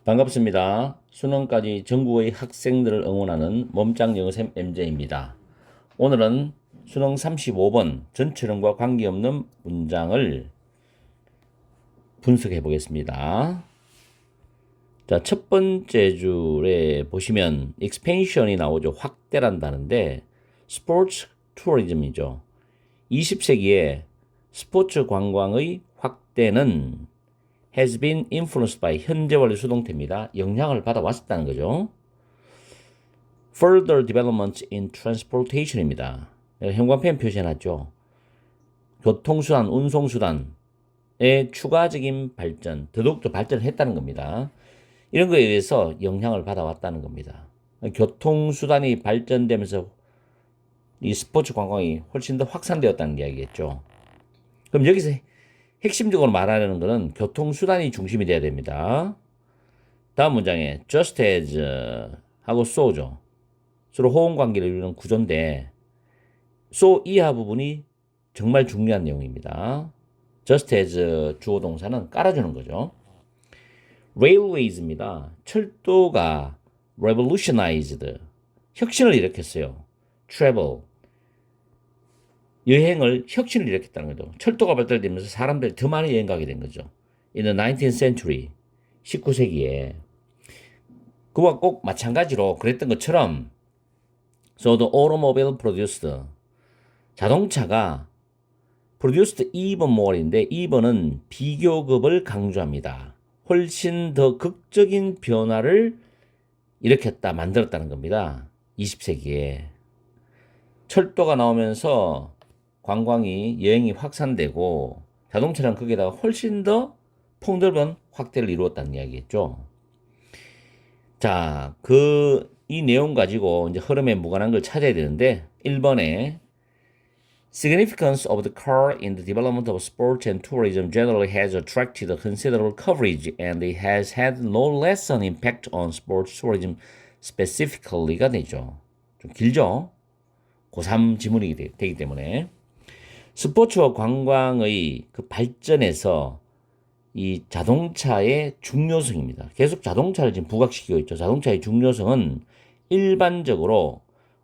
반갑습니다. 수능까지 전국의 학생들을 응원하는 몸짱 영어쌤 MJ입니다. 오늘은 수능 35번 전체론과 관계없는 문장을 분석해 보겠습니다. 자, 첫 번째 줄에 보시면 expansion이 나오죠. 확대란다는데 스포츠 투어리즘이죠. 20세기에 스포츠 관광의 확대는 has been influenced by 현재 완료 수동태입니다. 영향을 받아왔다는 거죠. Further developments in transportation입니다. 형광펜 표시해놨죠. 교통수단, 운송수단의 추가적인 발전, 더더욱더 발전을 했다는 겁니다. 이런 거에 의해서 영향을 받아왔다는 겁니다. 교통수단이 발전되면서 이 스포츠 관광이 훨씬 더 확산되었다는 이야기겠죠. 그럼 여기서 핵심적으로 말하려는 것은 교통수단이 중심이 돼야 됩니다. 다음 문장에 just as 하고 so죠. 서로 호응관계를 이루는 구조인데 so 이하 부분이 정말 중요한 내용입니다. just as 주어 동사는 깔아주는 거죠. railways입니다. 철도가 revolutionized 혁신을 일으켰어요. travel 여행을 혁신을 일으켰다는 거죠. 철도가 발달되면서 사람들이 더 많이 여행 가게 된 거죠. In the 19th century 19세기에 그와 꼭 마찬가지로 그랬던 것처럼 So the automobile produced 자동차가 produced even more인데 even은 비교급을 강조합니다. 훨씬 더 극적인 변화를 일으켰다, 만들었다는 겁니다. 20세기에 철도가 나오면서 관광이 여행이 확산되고 자동차는 거기다가 훨씬 더 폭넓은 확대를 이루었다는 이야기겠죠. 자, 이 내용 가지고 이제 흐름에 무관한 걸 찾아야 되는데 1번에 Significance of the car in the development of sports and tourism generally has attracted considerable coverage and it has had no less an impact on sports tourism specifically가 되죠. 좀 길죠? 고3 지문이 되기 때문에 스포츠와 관광의 그 발전에서 이 자동차의 중요성입니다. 계속 자동차를 지금 부각시키고 있죠. 자동차의 중요성은 일반적으로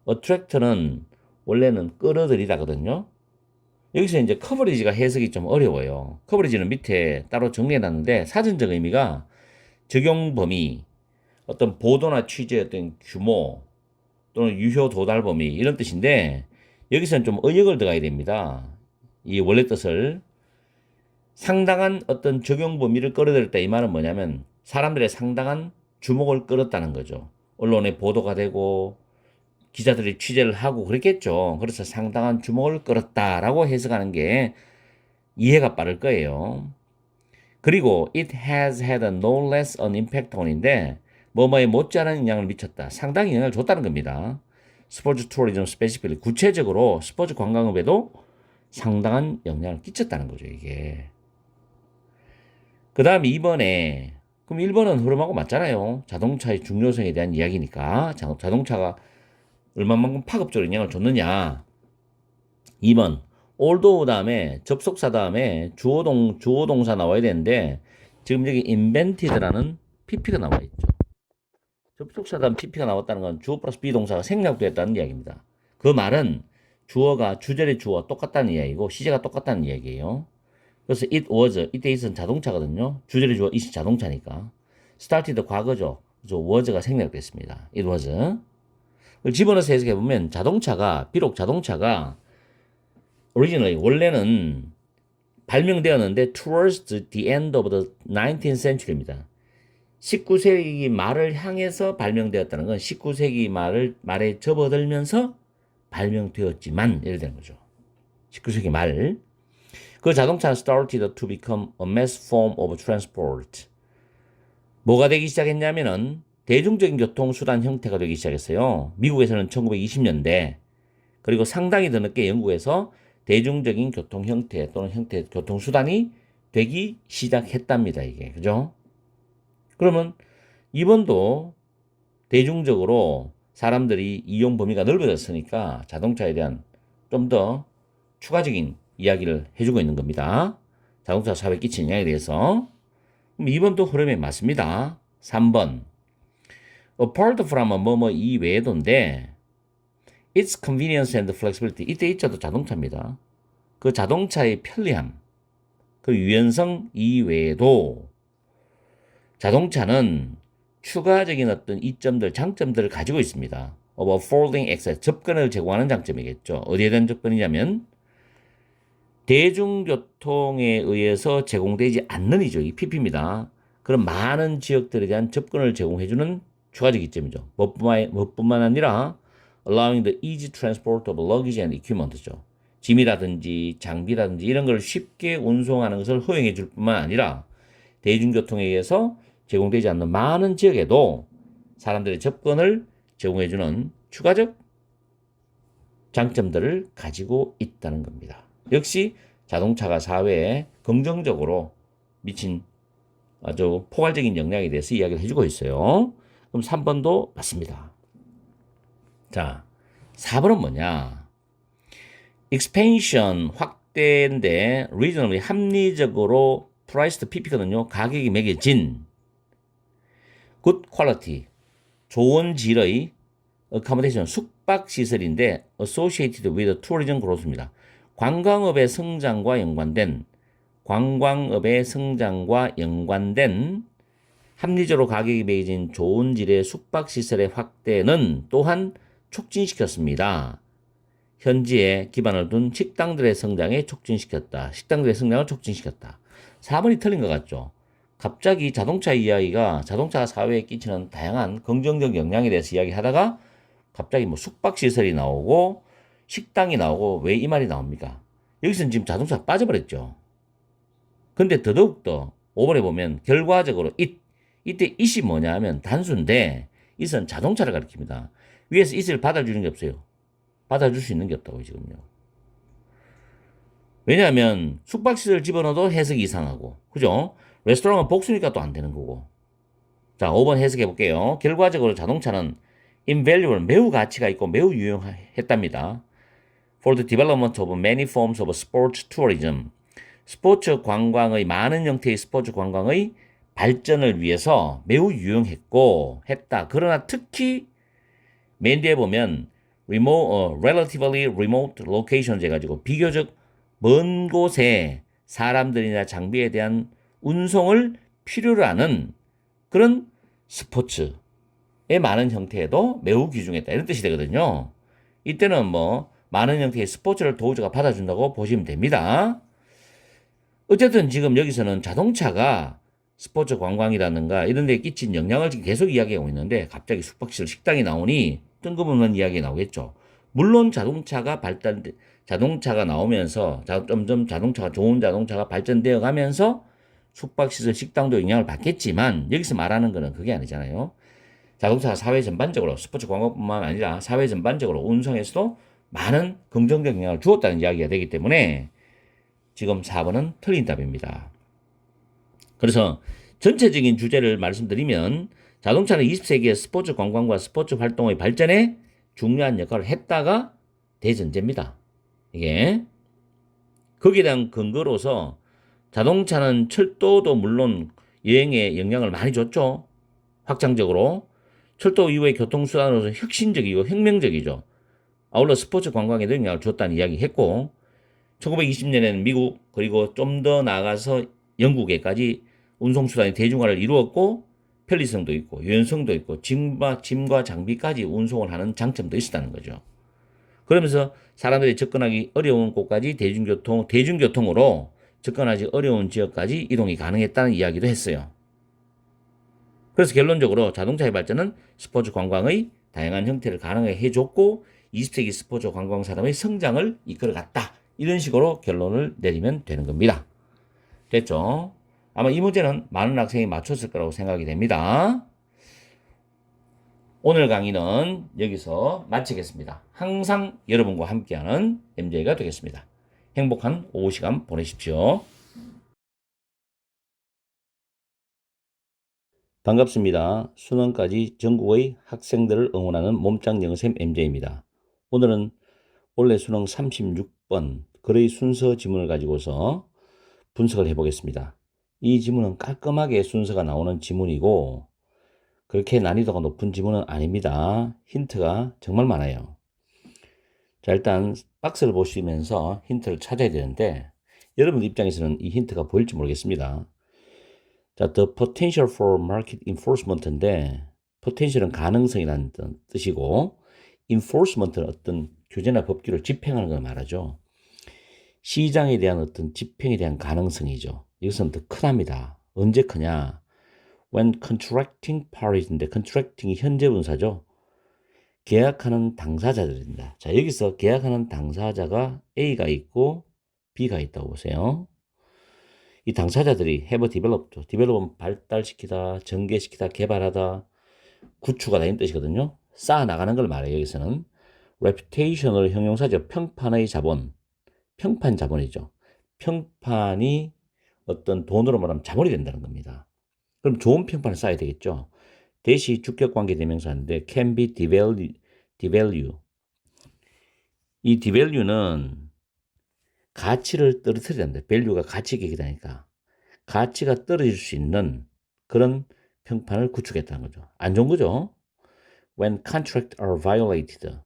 attract는 원래는 끌어들이다거든요. 여기서 이제 커버리지가 해석이 좀 어려워요. 커버리지는 밑에 따로 정리해놨는데 사전적 의미가 적용 범위, 어떤 보도나 취재의 어떤 규모 또는 유효 도달 범위 이런 뜻인데 여기서는 좀 의역을 들어가야 됩니다. 이 원래 뜻을 상당한 어떤 적용 범위를 끌어들였다 이 말은 뭐냐면 사람들의 상당한 주목을 끌었다는 거죠. 언론에 보도가 되고 기자들이 취재를 하고 그랬겠죠. 그래서 상당한 주목을 끌었다라고 해석하는 게 이해가 빠를 거예요. 그리고 it has had a no less an impact on인데 뭐뭐에 못지않은 영향을 미쳤다. 상당히 영향을 줬다는 겁니다. 스포츠 투어리즘 스페시필리 구체적으로 스포츠 관광업에도 상당한 영향을 끼쳤다는 거죠. 이게. 그 다음 2번에 그럼 1번은 흐름하고 맞잖아요. 자동차의 중요성에 대한 이야기니까 자동차가 얼마만큼 파급적으로 영향을 줬느냐. 2번 although 다음에 접속사 다음에 주어동사 나와야 되는데 지금 여기 invented라는 pp가 나와 있죠. 접속사 다음 pp가 나왔다는 건 주어 플러스 비동사가 생략되었다는 이야기입니다. 그 말은 주어가 주절의 주어와 똑같다는 이야기고 시제가 똑같다는 이야기예요. 그래서 it was, 이때 is는 자동차거든요. 주절의 주어 it이 자동차니까. started 과거죠. 그래서 was가 생략됐습니다. it was. 집어넣어서 해석해보면 비록 자동차가 originally, 원래는 발명되었는데 towards the end of the 19th century입니다. 19세기 말을 향해서 발명되었다는 건 19세기 말에 접어들면서 발명되었지만 이렇게 되는 거죠. 19세기 말. 그 자동차는 started to become a mass form of transport. 뭐가 되기 시작했냐면은 대중적인 교통수단 형태가 되기 시작했어요. 미국에서는 1920년대, 그리고 상당히 더 늦게 영국에서 대중적인 교통 형태 또는 교통수단이 되기 시작했답니다. 이게. 그죠? 그러면 이번도 대중적으로 사람들이 이용 범위가 넓어졌으니까 자동차에 대한 좀 더 추가적인 이야기를 해주고 있는 겁니다. 자동차 사회에 끼치는 영향에 대해서. 그럼 2번도 흐름에 맞습니다. 3번. apart from 뭐뭐 이외에도인데 its convenience and flexibility. 이때 있자도 자동차입니다. 그 자동차의 편리함, 그 유연성 이외에도 자동차는 추가적인 어떤 이점들, 장점들을 가지고 있습니다. of affording access, 접근을 제공하는 장점이겠죠. 어디에 대한 접근이냐면 대중교통에 의해서 제공되지 않는 이죠. 이 PP입니다. 그런 많은 지역들에 대한 접근을 제공해주는 추가적 이점이죠. 무엇뿐만 아니라 allowing the easy transport of luggage and equipment죠. 짐이라든지 장비라든지 이런 걸 쉽게 운송하는 것을 허용해 줄 뿐만 아니라 대중교통에 의해서 제공되지 않는 많은 지역에도 사람들의 접근을 제공해주는 추가적 장점들을 가지고 있다는 겁니다. 역시 자동차가 사회에 긍정적으로 미친 아주 포괄적인 영향에 대해서 이야기를 해주고 있어요. 그럼 3번도 맞습니다. 자, 4번은 뭐냐? expansion, 확대인데 reasonably, 합리적으로 priced pp거든요. 가격이 매겨진 good quality, 좋은 질의 accommodation, 숙박시설인데 associated with tourism growth입니다. 관광업의 성장과 연관된 합리적으로 가격이 매겨진 좋은 질의 숙박시설의 확대는 또한 촉진시켰습니다. 현지에 기반을 둔 식당들의 성장을 촉진시켰다. 4번이 틀린 것 같죠? 갑자기 자동차 이야기가 자동차가 사회에 끼치는 다양한 긍정적 영향에 대해서 이야기하다가 갑자기 뭐 숙박시설이 나오고 식당이 나오고 왜 이 말이 나옵니까? 여기서는 지금 자동차가 빠져버렸죠. 근데 더더욱더 5번에 보면 결과적으로 이때 it이 뭐냐 하면 단수인데 it은 자동차를 가리킵니다. 위에서 it을 받아주는 게 없어요. 받아줄 수 있는 게 없다고요, 지금요. 왜냐하면 숙박시설 집어넣어도 해석이 이상하고, 그죠? 레스토랑은 복수니까 또 안 되는 거고. 자, 5번 해석해 볼게요. 결과적으로 자동차는 invaluable, 매우 가치가 있고 매우 유용했답니다. For the development of many forms of sports tourism. 스포츠 관광의 많은 형태의 스포츠 관광의 발전을 위해서 매우 유용했다. 그러나 특히 맨 뒤에 보면 relatively remote locations 해가지고 비교적 먼 곳에 사람들이나 장비에 대한 운송을 필요로 하는 그런 스포츠의 많은 형태에도 매우 귀중했다. 이런 뜻이 되거든요. 이때는 뭐 많은 형태의 스포츠를 도우주가 받아준다고 보시면 됩니다. 어쨌든 지금 여기서는 자동차가 스포츠 관광이라든가 이런 데에 끼친 영향을 지금 계속 이야기하고 있는데 갑자기 숙박시설 식당이 나오니 뜬금없는 이야기 나오겠죠. 물론 자동차가 나오면서 점점 좋은 자동차가 발전되어 가면서 숙박시설 식당도 영향을 받겠지만 여기서 말하는 거는 그게 아니잖아요. 자동차가 사회 전반적으로 스포츠 관광뿐만 아니라 사회 전반적으로 운송에서도 많은 긍정적 영향을 주었다는 이야기가 되기 때문에 지금 4번은 틀린 답입니다. 그래서 전체적인 주제를 말씀드리면 자동차는 20세기의 스포츠 관광과 스포츠 활동의 발전에 중요한 역할을 했다가 대전제입니다. 이게 거기에 대한 근거로서 자동차는 철도도 물론 여행에 영향을 많이 줬죠. 확장적으로. 철도 이후의 교통수단으로서 혁신적이고 혁명적이죠. 아울러 스포츠 관광에도 영향을 줬다는 이야기 했고 1920년에는 미국 그리고 좀 더 나아가서 영국에까지 운송수단의 대중화를 이루었고 편리성도 있고 유연성도 있고 짐과 장비까지 운송을 하는 장점도 있었다는 거죠. 그러면서 사람들이 접근하기 어려운 곳까지 대중교통으로 접근하기 어려운 지역까지 이동이 가능했다는 이야기도 했어요. 그래서 결론적으로 자동차의 발전은 스포츠 관광의 다양한 형태를 가능하게 해줬고 20세기 스포츠 관광 산업의 성장을 이끌어갔다. 이런 식으로 결론을 내리면 되는 겁니다. 됐죠? 아마 이 문제는 많은 학생이 맞췄을 거라고 생각이 됩니다. 오늘 강의는 여기서 마치겠습니다. 항상 여러분과 함께하는 MJ가 되겠습니다. 행복한 오후 시간 보내십시오. 반갑습니다. 수능까지 전국의 학생들을 응원하는 몸짱 영어쌤 MJ입니다. 오늘은 원래 수능 36번 글의 순서 지문을 가지고서 분석을 해보겠습니다. 이 지문은 깔끔하게 순서가 나오는 지문이고 그렇게 난이도가 높은 지문은 아닙니다. 힌트가 정말 많아요. 자, 일단 박스를 보시면서 힌트를 찾아야 되는데 여러분 입장에서는 이 힌트가 보일지 모르겠습니다. 자, the potential for market enforcement인데 potential은 가능성이라는 뜻이고 enforcement는 어떤 규제나 법규를 집행하는 걸 말하죠. 시장에 대한 어떤 집행에 대한 가능성이죠. 이것은 더 크답니다. 언제 크냐? When contracting parties인데 contracting이 현재 분사죠. 계약하는 당사자들입니다. 자, 여기서 계약하는 당사자가 A가 있고 B가 있다고 보세요. 이 당사자들이 have developed, develop은 발달시키다, 전개시키다, 개발하다, 구축하다 이런 뜻이거든요. 쌓아나가는 걸 말해요. 여기서는 reputational 형용사죠. 평판의 자본, 평판 자본이죠. 평판이 어떤 돈으로 말하면 자본이 된다는 겁니다. 그럼 좋은 평판을 쌓아야 되겠죠. 대시 주격관계 대명사인데 can be devalue. 이 devalue는 가치를 떨어뜨려야 합니다. value가 가치 계기다니까. 가치가 떨어질 수 있는 그런 평판을 구축했다는 거죠. 안 좋은 거죠. When contracts are violated.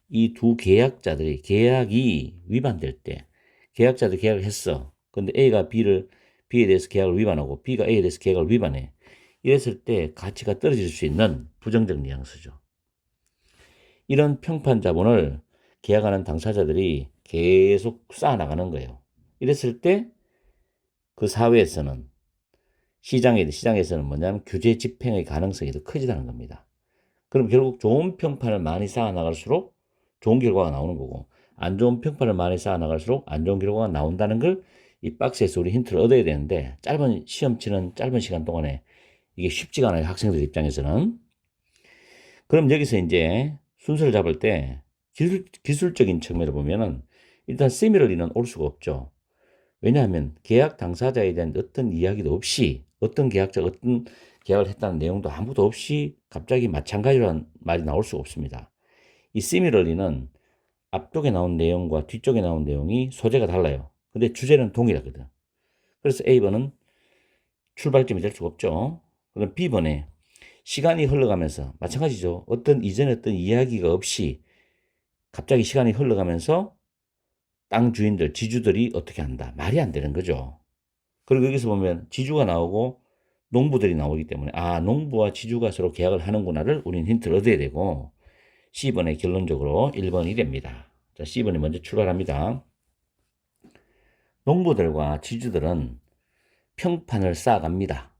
이 두 계약자들이 계약이 위반될 때 계약자들이 계약을 했어. 근데 A가 B에 대해서 계약을 위반하고 B가 A에 대해서 계약을 위반해. 이랬을 때 가치가 떨어질 수 있는 부정적 뉘앙스죠. 이런 평판 자본을 계약하는 당사자들이 계속 쌓아나가는 거예요. 이랬을 때 그 사회에서는 시장에서는 뭐냐면 규제 집행의 가능성이 더 커지다는 겁니다. 그럼 결국 좋은 평판을 많이 쌓아나갈수록 좋은 결과가 나오는 거고 안 좋은 평판을 많이 쌓아나갈수록 안 좋은 결과가 나온다는 걸 이 박스에서 우리 힌트를 얻어야 되는데 짧은 시험 치는 짧은 시간 동안에 이게 쉽지가 않아요. 학생들 입장에서는. 그럼 여기서 이제 순서를 잡을 때 기술적인 측면을 보면은 일단 similarly는 올 수가 없죠. 왜냐하면 계약 당사자에 대한 어떤 이야기도 없이 어떤 계약자가 어떤 계약을 했다는 내용도 아무도 없이 갑자기 마찬가지라는 말이 나올 수가 없습니다. 이 similarly는 앞쪽에 나온 내용과 뒤쪽에 나온 내용이 소재가 달라요. 근데 주제는 동일하거든. 그래서 A번은 출발점이 될 수가 없죠. 그럼 B번에 시간이 흘러가면서 마찬가지죠. 이전에 어떤 이야기가 없이 갑자기 시간이 흘러가면서 땅 주인들, 지주들이 어떻게 한다. 말이 안 되는 거죠. 그리고 여기서 보면 지주가 나오고 농부들이 나오기 때문에 농부와 지주가 서로 계약을 하는구나를 우리는 힌트를 얻어야 되고 C번에 결론적으로 1번이 됩니다. 자, C번이 먼저 출발합니다. 농부들과 지주들은 평판을 쌓아갑니다.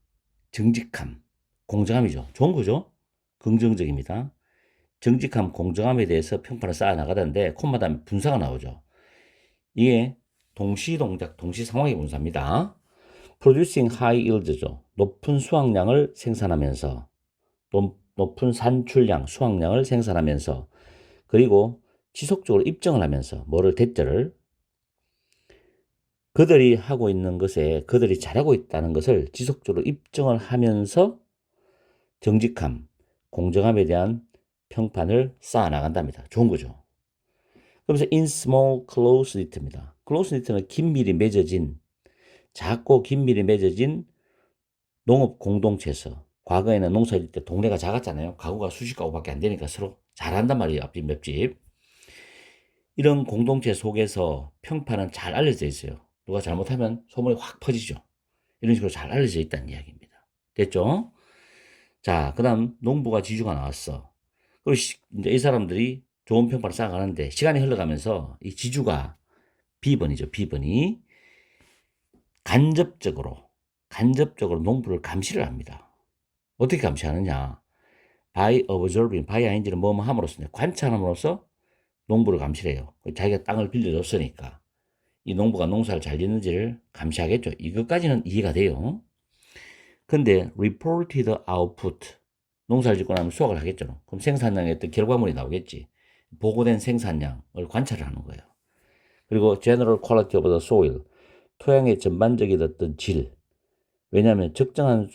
정직함, 공정함이죠. 좋은 거죠? 긍정적입니다. 정직함, 공정함에 대해서 평판을 쌓아나가던데 콤마다 분사가 나오죠. 이게 동시동작, 동시상황의 분사입니다. Producing high yield죠. 높은 수확량을 생산하면서 높은 산출량, 수확량을 생산하면서 그리고 지속적으로 입증을 하면서 뭐를 대절을 그들이 하고 있는 것에 그들이 잘하고 있다는 것을 지속적으로 입증을 하면서 정직함, 공정함에 대한 평판을 쌓아나간답니다. 좋은 거죠. 그러면서 in small close knit입니다. close knit는 긴밀히 맺어진 작고 긴밀히 맺어진 농업 공동체에서 과거에는 농사질 때 동네가 작았잖아요. 가구가 수십 가구밖에 안 되니까 서로 잘한단 말이에요. 앞집 옆집. 이런 공동체 속에서 평판은 잘 알려져 있어요. 누가 잘못하면 소문이 확 퍼지죠. 이런 식으로 잘 알려져 있다는 이야기입니다. 됐죠? 자, 그 다음 농부가 지주가 나왔어. 그리고 이제 이 사람들이 좋은 평판을 쌓아가는데 시간이 흘러가면서 이 지주가 B번이죠. B번이 간접적으로 농부를 감시를 합니다. 어떻게 감시하느냐? by observing, by ing는 뭐뭐 함으로써 관찰함으로써 농부를 감시해요. 자기가 땅을 빌려줬으니까 이 농부가 농사를 잘 짓는지를 감시하겠죠. 이것까지는 이해가 돼요. 근데 reported output 농사를 짓고 나면 수확을 하겠죠. 그럼 생산량의 어떤 결과물이 나오겠지. 보고된 생산량을 관찰을 하는 거예요. 그리고 general quality of the soil 토양의 전반적인 어떤 질. 왜냐하면 적정한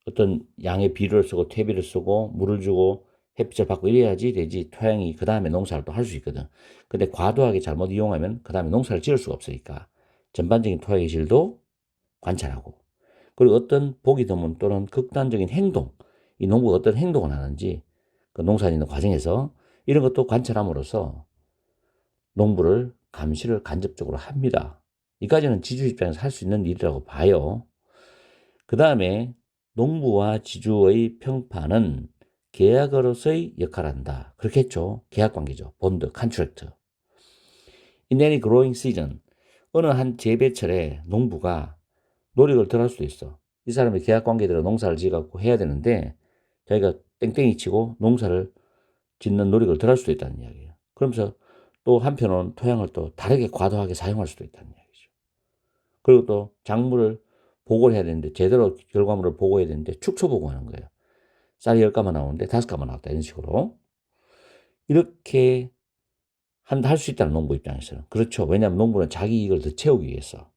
어떤 양의 비료를 쓰고 퇴비를 쓰고 물을 주고 햇빛을 받고 이래야지 되지 토양이 그 다음에 농사를 또 할 수 있거든. 근데 과도하게 잘못 이용하면 그 다음에 농사를 지을 수가 없으니까 전반적인 토양의 질도 관찰하고 그리고 어떤 보기 드문 또는 극단적인 행동 이 농부가 어떤 행동을 하는지 그 농사 짓는 과정에서 이런 것도 관찰함으로써 농부를 감시를 간접적으로 합니다. 이까지는 지주 입장에서 할 수 있는 일이라고 봐요. 그 다음에 농부와 지주의 평판은 계약으로서의 역할을 한다. 그렇게 했죠. 계약관계죠. 본드, 컨트랙트. In any growing season, 어느 한 재배철에 농부가 노력을 덜 할 수도 있어. 이 사람의 계약관계대로 농사를 지어갖고 해야 되는데 자기가 땡땡이 치고 농사를 짓는 노력을 덜 할 수도 있다는 이야기예요. 그러면서 또 한편으로는 토양을 또 다르게 과도하게 사용할 수도 있다는 이야기죠. 그리고 또 작물을 보고를 해야 되는데 제대로 결과물을 보고해야 되는데 축소 보고하는 거예요. 쌀이 10가마 나오는데 5가마 나왔다 이런 식으로. 이렇게 할 수 있다는 농부 입장에서는. 그렇죠. 왜냐하면 농부는 자기 이익을 더 채우기 위해서.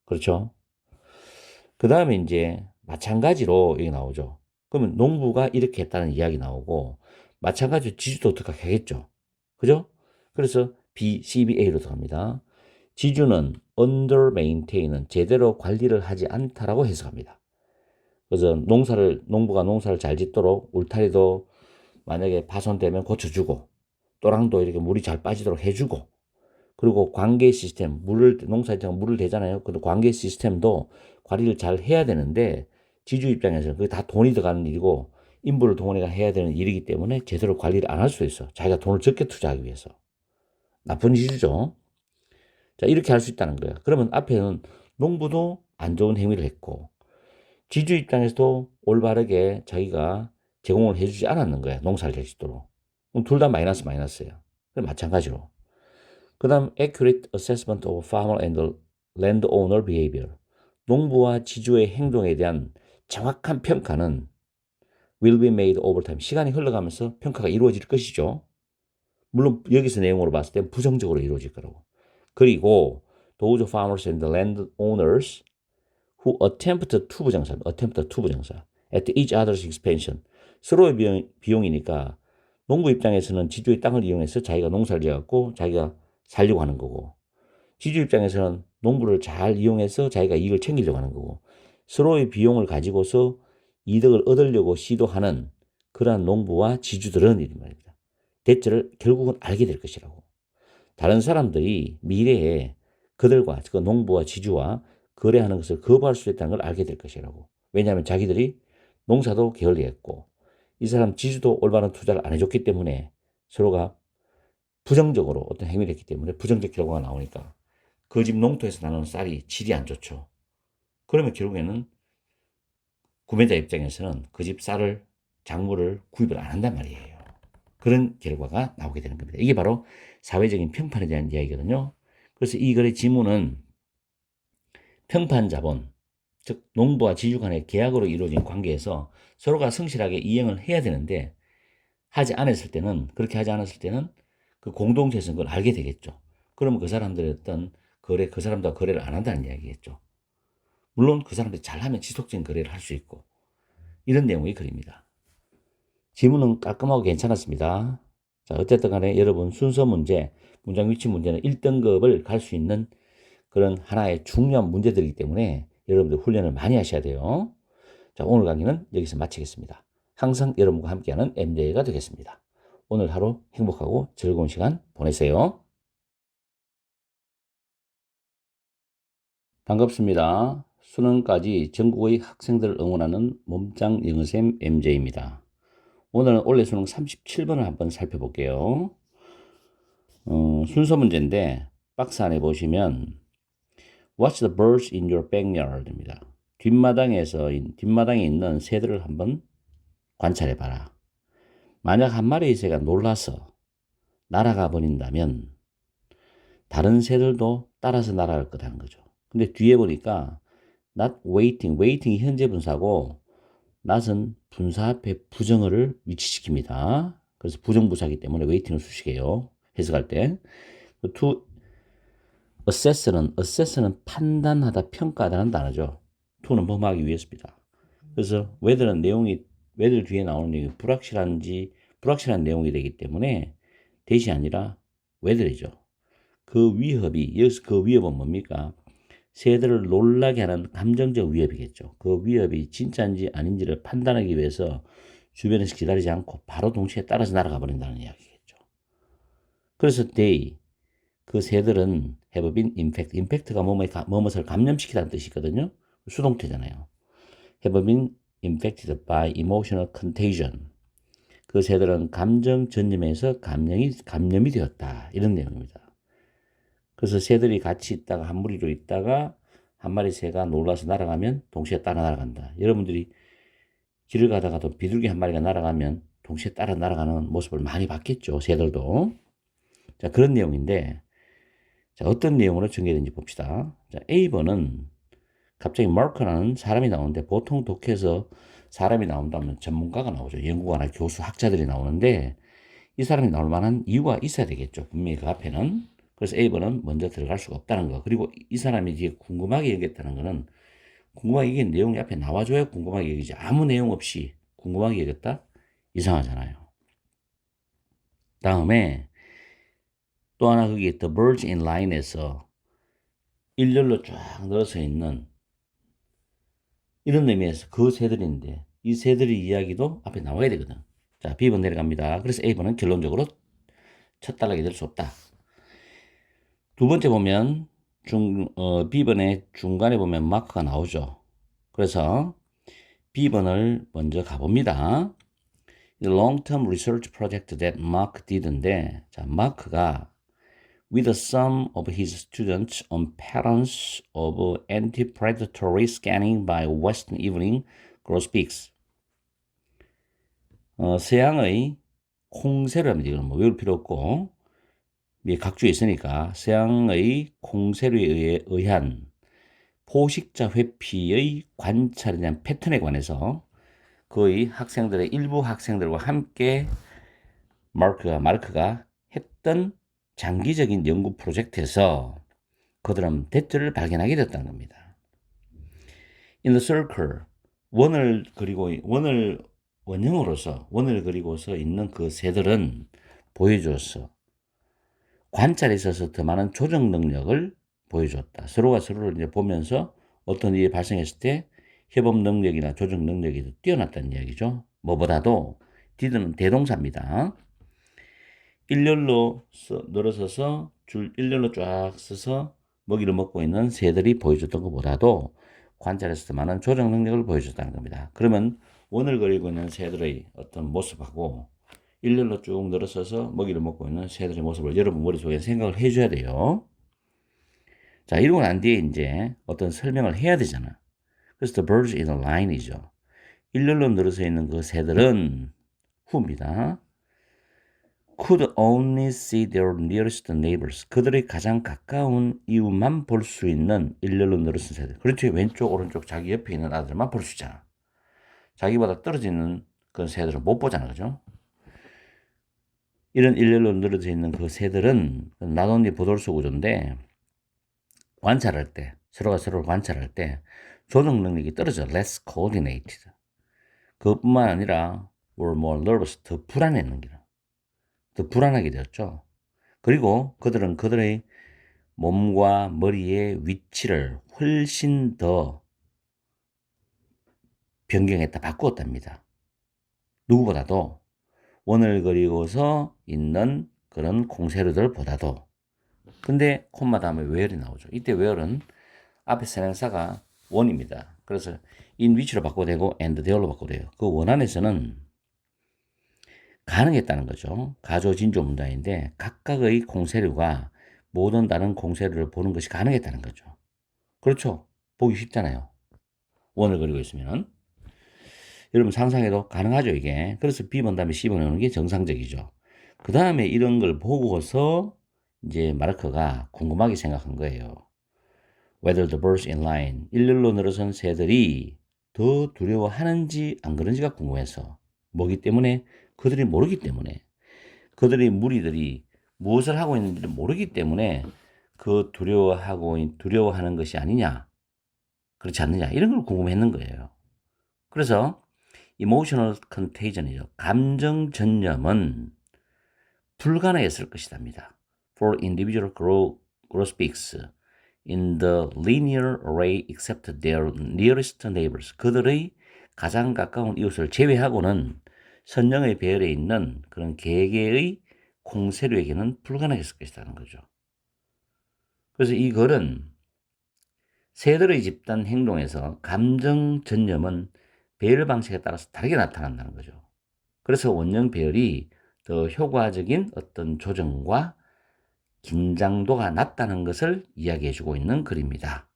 그렇죠. 그 다음에 이제 마찬가지로 여기 나오죠. 그러면 농부가 이렇게 했다는 이야기 나오고 마찬가지로 지주도 어떻게 하겠죠. 그죠? 그래서 CBA로 들어갑니다. 지주는 under maintain은 제대로 관리를 하지 않다라고 해석합니다. 그래서 농부가 농사를 잘 짓도록 울타리도 만약에 파손되면 고쳐주고 또랑도 이렇게 물이 잘 빠지도록 해주고 그리고 관계 시스템, 농사지가 물을 대잖아요. 그 관계 시스템도 관리를 잘 해야 되는데 지주 입장에서는 그게 다 돈이 들어가는 일이고 인부를 동원해야 되는 일이기 때문에 제대로 관리를 안 할 수 있어. 자기가 돈을 적게 투자하기 위해서. 나쁜 지주죠. 자, 이렇게 할 수 있다는 거야. 그러면 앞에는 농부도 안 좋은 행위를 했고 지주 입장에서도 올바르게 자기가 제공을 해주지 않았는 거야. 농사를 잘 짓도록. 그럼 둘 다 마이너스예요. 마찬가지로. 그 다음 accurate assessment of farmer and landowner behavior. 농부와 지주의 행동에 대한 정확한 평가는 will be made over time. 시간이 흘러가면서 평가가 이루어질 것이죠. 물론 여기서 내용으로 봤을 때 부정적으로 이루어질 거라고. 그리고 those farmers and landowners who attempt 투부정사 at each other's expansion. 서로의 비용이니까 농부 입장에서는 지주의 땅을 이용해서 자기가 농사를 지어갖고 자기가 살려고 하는 거고 지주 입장에서는 농부를 잘 이용해서 자기가 이익을 챙기려고 하는 거고 서로의 비용을 가지고서 이득을 얻으려고 시도하는 그러한 농부와 지주들은 이 말입니다. 대체를 결국은 알게 될 것이라고. 다른 사람들이 미래에 그들과 그 농부와 지주와 거래하는 것을 거부할 수 있다는 걸 알게 될 것이라고. 왜냐하면 자기들이 농사도 게을리했고 이 사람 지주도 올바른 투자를 안 해줬기 때문에 서로가 부정적으로 어떤 행위를 했기 때문에 부정적 결과가 나오니까 그 집 농토에서 나는 쌀이 질이 안 좋죠. 그러면 결국에는 구매자 입장에서는 그 집 쌀을 작물을 구입을 안 한단 말이에요. 그런 결과가 나오게 되는 겁니다. 이게 바로 사회적인 평판에 대한 이야기거든요. 그래서 이 글의 지문은 평판 자본, 즉 농부와 지주 간의 계약으로 이루어진 관계에서 서로가 성실하게 이행을 해야 되는데 그렇게 하지 않았을 때는 그 공동체에서는 그걸 알게 되겠죠. 그러면 그 사람들의 어떤 그 사람들과 거래를 안 한다는 이야기겠죠. 물론 그 사람들이 잘하면 지속적인 거래를 할 수 있고 이런 내용의 글입니다. 지문은 깔끔하고 괜찮았습니다. 자, 어쨌든 간에 여러분 순서 문제, 문장 위치 문제는 1등급을 갈 수 있는 그런 하나의 중요한 문제들이기 때문에 여러분들 훈련을 많이 하셔야 돼요. 자, 오늘 강의는 여기서 마치겠습니다. 항상 여러분과 함께하는 MJ가 되겠습니다. 오늘 하루 행복하고 즐거운 시간 보내세요. 반갑습니다. 수능까지 전국의 학생들을 응원하는 몸짱 영어쌤 MJ입니다. 오늘은 올해 수능 37번을 한번 살펴볼게요. 순서 문제인데 박스 안에 보시면 What's the birds in your backyard입니다. 뒷마당에 있는 새들을 한번 관찰해봐라. 만약 한 마리의 새가 놀라서 날아가 버린다면 다른 새들도 따라서 날아갈 거라는 거죠. 근데 뒤에 보니까 not waiting이 현재 분사고 not은 분사 앞에 부정어를 위치시킵니다. 그래서 부정부사기 때문에 waiting을 수식해요. 해석할 때. to assess는 판단하다, 평가하다는 단어죠. to는 범하기 위해서입니다. 그래서 whether 뒤에 나오는 내용이 불확실한 내용이 되기 때문에 대시 아니라 whether이죠. 여기서 그 위협은 뭡니까? 새들을 놀라게 하는 감정적 위협이겠죠. 그 위협이 진짜인지 아닌지를 판단하기 위해서 주변에서 기다리지 않고 바로 동시에 따라서 날아가 버린다는 이야기겠죠. 그래서 they, 그 새들은 have been infected. infect가 뭐뭇을 감염시키다는 뜻이거든요. 수동태잖아요. have been infected by emotional contagion. 그 새들은 감정 전염에서 감염이 되었다. 이런 내용입니다. 그래서 새들이 같이 있다가 한 무리로 있다가 한 마리 새가 놀라서 날아가면 동시에 따라 날아간다. 여러분들이 길을 가다가도 비둘기 한 마리가 날아가면 동시에 따라 날아가는 모습을 많이 봤겠죠. 새들도. 자, 그런 내용인데, 자, 어떤 내용으로 전개되는지 봅시다. 자, A번은 갑자기 마크라는 사람이 나오는데 보통 독해에서 사람이 나온다면 전문가가 나오죠. 연구가나 교수, 학자들이 나오는데 이 사람이 나올 만한 이유가 있어야 되겠죠. 분명히 그 앞에는. 그래서 A번은 먼저 들어갈 수가 없다는 거. 그리고 이 사람이 뒤에 궁금하게 여겼다는 거는 궁금하게 여긴 내용이 앞에 나와줘야 궁금하게 여기지. 아무 내용 없이 궁금하게 여겼다? 이상하잖아요. 다음에 또 하나 거기 The Birds in Line에서 일렬로 쫙 늘어서 있는 이런 의미에서 그 새들인데 이 새들의 이야기도 앞에 나와야 되거든. 자, B번 내려갑니다. 그래서 A번은 결론적으로 첫 단락이 될 수 없다. 두 번째 보면 B번의 중간에 보면 마크가 나오죠. 그래서 B번을 먼저 가봅니다. The long-term research project that Mark did인데, 자, 마크가 with some of his students on patterns of anti-predatory scanning by Western Evening Grosbeaks. 서양의 콩새류입니다. 이건 뭐 외울 필요 없고, 위에 각주에 있으니까 서양의 콩새류에 의한 포식자 회피의 관찰에 대한 패턴에 관해서 거의 학생들의 일부 학생들과 함께 마르크가 했던 장기적인 연구 프로젝트에서 그들은 대처를 발견하게 됐다는 겁니다. In the circle, 원을 그리고서 있는 그 새들은 보여주었어. 관찰에 있어서 더 많은 조정 능력을 보여줬다. 서로가 서로를 이제 보면서 어떤 일이 발생했을 때 협업 능력이나 조정 능력이 더 뛰어났다는 이야기죠. 뭐보다도 디드는 대동사입니다. 일렬로 늘어서서 줄 일렬로 쫙 서서 먹이를 먹고 있는 새들이 보여줬던 것보다도 관찰에서 더 많은 조정 능력을 보여줬다는 겁니다. 그러면 원을 그리고 있는 새들의 어떤 모습하고 일렬로 쭉 늘어서서 먹이를 먹고 있는 새들의 모습을 여러분 머릿속에 생각을 해줘야 돼요. 자, 이러고 난 뒤에 이제 어떤 설명을 해야 되잖아. 그래서 the birds in a line이죠. 일렬로 늘어서 있는 그 새들은 후입니다. could only see their nearest neighbors. 그들의 가장 가까운 이웃만 볼 수 있는 일렬로 늘어선 새들. 그렇죠. 왼쪽, 오른쪽 자기 옆에 있는 아들만 볼 수 있잖아. 자기보다 떨어지는 그 새들은 못 보잖아. 그죠? 이런 일렬로 늘어져 있는 그 새들은 not only 보돌소 구조인데 관찰할 때, 서로가 서로를 관찰할 때 조정 능력이 떨어져. less coordinated. 그것뿐만 아니라 were more nervous. 더 불안해하는 거야. 더 불안하게 되었죠. 그리고 그들은 그들의 몸과 머리의 위치를 훨씬 더 변경했다, 바꾸었답니다. 누구보다도 원을 그리고서 있는 그런 콩새류들보다도. 근데 콤마 다음에 where이 나오죠. 이때 where은 앞에 선행사가 원입니다. 그래서 in which로 바꿔도 되고 and there로 바꿔도 돼요. 그 원 안에서는 가능했다는 거죠. 가조진조 문장인데 각각의 콩새류가 모든 다른 콩새류를 보는 것이 가능했다는 거죠. 그렇죠. 보기 쉽잖아요. 원을 그리고 있으면. 여러분 상상해도 가능하죠, 이게. 그래서 B번 다음에 C번 오는 게 정상적이죠. 그 다음에 이런 걸 보고서 이제 마르크가 궁금하게 생각한 거예요. Whether the birds in line, 일렬로 늘어선 새들이 더 두려워하는지 안 그런지가 궁금해서. 뭐기 때문에? 그들이 모르기 때문에. 그들의 무리들이 무엇을 하고 있는지를 모르기 때문에 그 두려워하는 것이 아니냐, 그렇지 않느냐, 이런 걸 궁금했는 거예요. 그래서 emotional contagion이죠. 감정 전염은 불가능했을 것이답니다. For individual grosbeaks. in the linear array except their nearest neighbors. 그들의 가장 가까운 이웃을 제외하고는 선형의 배열에 있는 그런 개개의 공세류에게는 불가능했을 것이라는 거죠. 그래서 이 글은 새들의 집단 행동에서 감정 전념은 배열 방식에 따라서 다르게 나타난다는 거죠. 그래서 원형 배열이 더 효과적인 어떤 조정과 긴장도가 낮다는 것을 이야기해주고 있는 글입니다.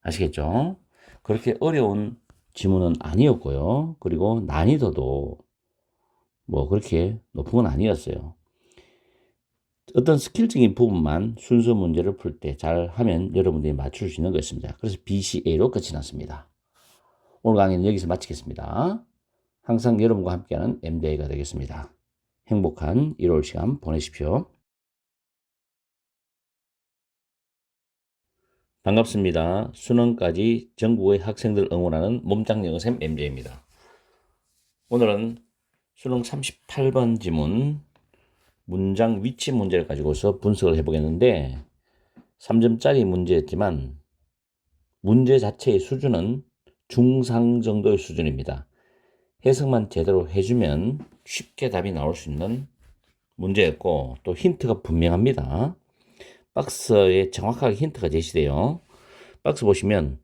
아시겠죠? 그렇게 어려운 지문은 아니었고요. 그리고 난이도도 뭐 그렇게 높은 건 아니었어요. 어떤 스킬적인 부분만 순서 문제를 풀 때 잘 하면 여러분들이 맞출 수 있는 것입니다. 그래서 BCA로 끝이 났습니다. 오늘 강의는 여기서 마치겠습니다. 항상 여러분과 함께하는 MDA가 되겠습니다. 행복한 1월 시간 보내십시오. 반갑습니다. 수능까지 전국의 학생들 응원하는 몸짱 영어쌤 MJ입니다. 오늘은 수능 38번 지문 문장 위치 문제를 가지고서 분석을 해보겠는데 3점짜리 문제였지만 문제 자체의 수준은 중상 정도의 수준입니다. 해석만 제대로 해주면 쉽게 답이 나올 수 있는 문제였고 또 힌트가 분명합니다. 박스에 정확하게 힌트가 제시돼요. 박스 보시면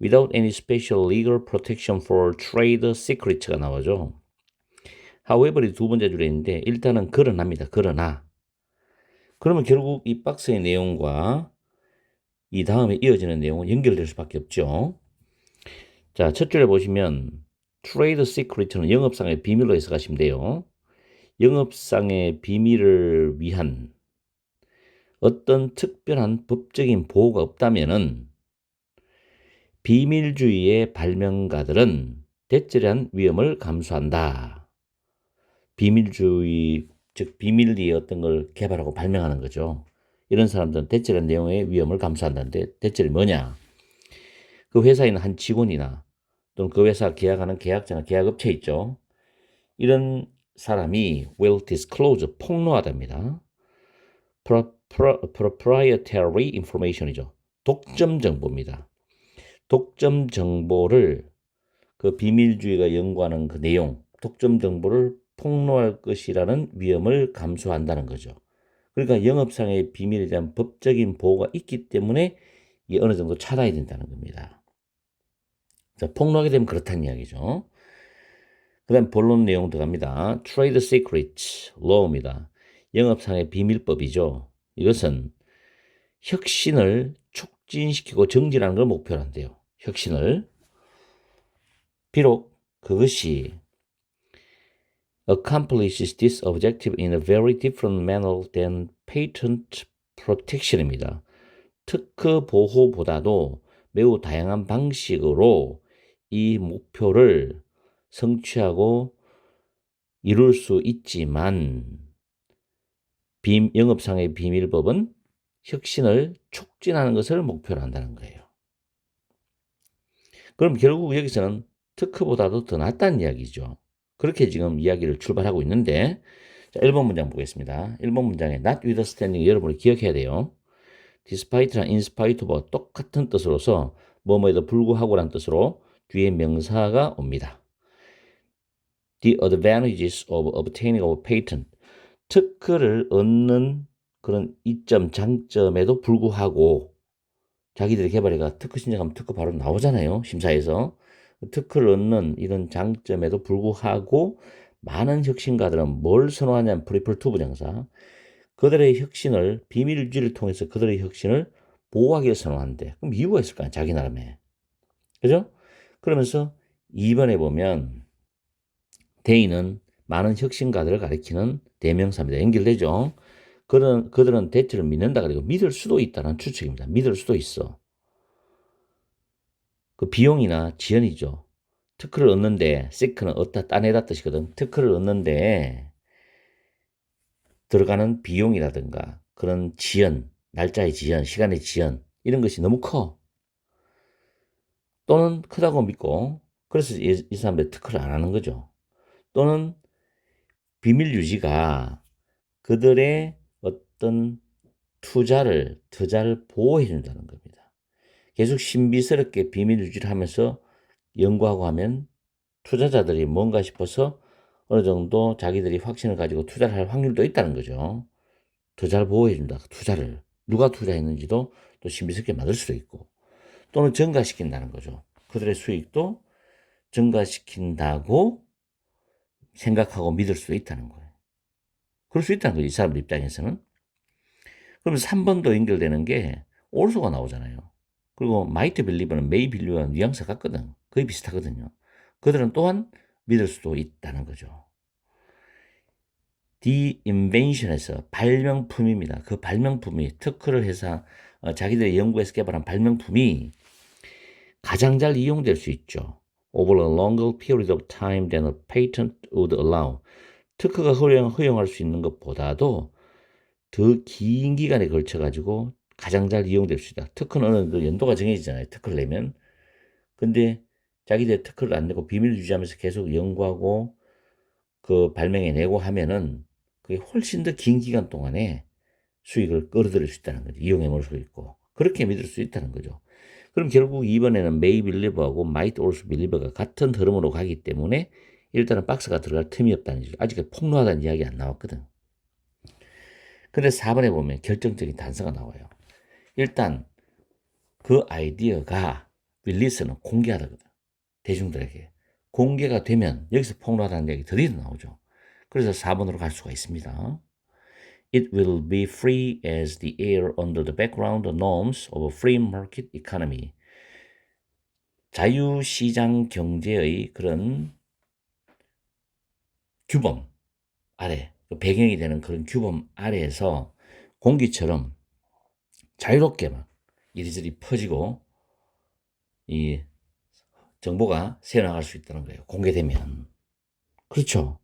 without any special legal protection for trade secrets가 나오죠. however이 두 번째 줄에 있는데 일단은 그러나입니다. 그러나 그러면 결국 이 박스의 내용과 이 다음에 이어지는 내용은 연결될 수밖에 없죠. 자, 첫 줄에 보시면 trade secret는 영업상의 비밀로 해석하시면 돼요. 영업상의 비밀을 위한 어떤 특별한 법적인 보호가 없다면은 비밀주의의 발명가들은 대절한 위험을 감수한다. 비밀주의, 즉 비밀리에 어떤 걸 개발하고 발명하는 거죠. 이런 사람들은 대절한 내용의 위험을 감수한다는데 대절이 뭐냐? 그 회사에 있는 한 직원이나 또는 그 회사 계약하는 계약자나 계약업체 있죠. 이런 사람이 will disclose, 폭로하답니다. proprietary information이죠. 독점 정보입니다. 독점 정보를 그 비밀주의가 연구하는 그 내용, 독점 정보를 폭로할 것이라는 위험을 감수한다는 거죠. 그러니까 영업상의 비밀에 대한 법적인 보호가 있기 때문에 이게 어느 정도 차단이 된다는 겁니다. 자, 폭로하게 되면 그렇다는 이야기죠. 그 다음 본론 내용 들어갑니다. Trade Secrets Law입니다. 영업상의 비밀법이죠. 이것은 혁신을 촉진시키고 정진하는 걸 목표로 한대요. 혁신을. 비록 그것이 accomplishes this objective in a very different manner than patent protection입니다. 특허 보호보다도 매우 다양한 방식으로 이 목표를 성취하고 이룰 수 있지만 영업상의 비밀법은 혁신을 촉진하는 것을 목표로 한다는 거예요. 그럼 결국 여기서는 특허보다도 더 낫다는 이야기죠. 그렇게 지금 이야기를 출발하고 있는데 자, 1번 문장 보겠습니다. 1번 문장에 not withstanding 여러분이 기억해야 돼요. despite랑 in spite of 똑같은 뜻으로서 뭐뭐에도 불구하고란 뜻으로 뒤에 명사가 옵니다. The advantages of obtaining a patent. 특허를 얻는 그런 이점, 장점에도 불구하고 자기들이 개발해가 특허 신청하면 특허 바로 나오잖아요. 심사에서. 특허를 얻는 이런 장점에도 불구하고 많은 혁신가들은 뭘 선호하냐면 프리플 투 부정사. 그들의 혁신을 비밀유지를 통해서 그들의 혁신을 보호하기를 선호한대. 그럼 이유가 있을 거 아니야. 자기 나름에. 그죠? 그러면서 2번에 보면 대인은 많은 혁신가들을 가리키는 대명사입니다. 연결되죠? 그들은 대체를 믿는다. 그리고 믿을 수도 있다는 추측입니다. 믿을 수도 있어. 그 비용이나 지연이죠. 특허를 얻는데, seek는 얻다, 따내다 뜻이거든. 특허를 얻는데 들어가는 비용이라든가 그런 지연, 날짜의 지연, 시간의 지연 이런 것이 너무 커. 또는 크다고 믿고 그래서 이 사람들이 특허를 안 하는 거죠. 또는 비밀 유지가 그들의 어떤 투자를 더 잘 보호해 준다는 겁니다. 계속 신비스럽게 비밀 유지를 하면서 연구하고 하면 투자자들이 뭔가 싶어서 어느 정도 자기들이 확신을 가지고 투자를 할 확률도 있다는 거죠. 더 잘 보호해 준다. 투자를. 누가 투자했는지도 또 신비스럽게 만들 수도 있고 또는 증가시킨다는 거죠. 그들의 수익도 증가시킨다고 생각하고 믿을 수도 있다는 거예요. 그럴 수 있다는 거예요. 이 사람들 입장에서는. 그러면 3번도 연결되는 게 also가 나오잖아요. 그리고 might believe는 may believe와 뉘앙스가 같거든. 거의 비슷하거든요. 그들은 또한 믿을 수도 있다는 거죠. The invention에서 발명품입니다. 그 발명품이 특허를 해서 자기들의 연구에서 개발한 발명품이 가장 잘 이용될 수 있죠. Over a longer period of time than a patent would allow. 특허가 허용할 수 있는 것보다도 더 긴 기간에 걸쳐가지고 가장 잘 이용될 수 있다. 특허는 어느 정도 연도가 정해지잖아요. 특허를 내면. 근데 자기들 특허를 안 내고 비밀 유지하면서 계속 연구하고 그 발명해내고 하면은 그게 훨씬 더 긴 기간 동안에 수익을 끌어들일 수 있다는 거죠. 이용해볼 수 있고. 그렇게 믿을 수 있다는 거죠. 그럼 결국 이번에는 may believe하고 might also believe가 같은 흐름으로 가기 때문에 일단은 박스가 들어갈 틈이 없다는 거죠. 아직 폭로하다는 이야기 안 나왔거든. 근데 4번에 보면 결정적인 단서가 나와요. 일단 그 아이디어가 릴리스는 공개하다거든. 대중들에게. 공개가 되면 여기서 폭로하다는 얘기 드디어 나오죠. 그래서 4번으로 갈 수가 있습니다. It will be free as the air under the background norms of a free market economy. 자유시장 경제의 그런 규범 아래, 배경이 되는 그런 규범 아래에서 공기처럼 자유롭게 막 이리저리 퍼지고 이 정보가 새어나갈 수 있다는 거예요. 공개되면. 그렇죠.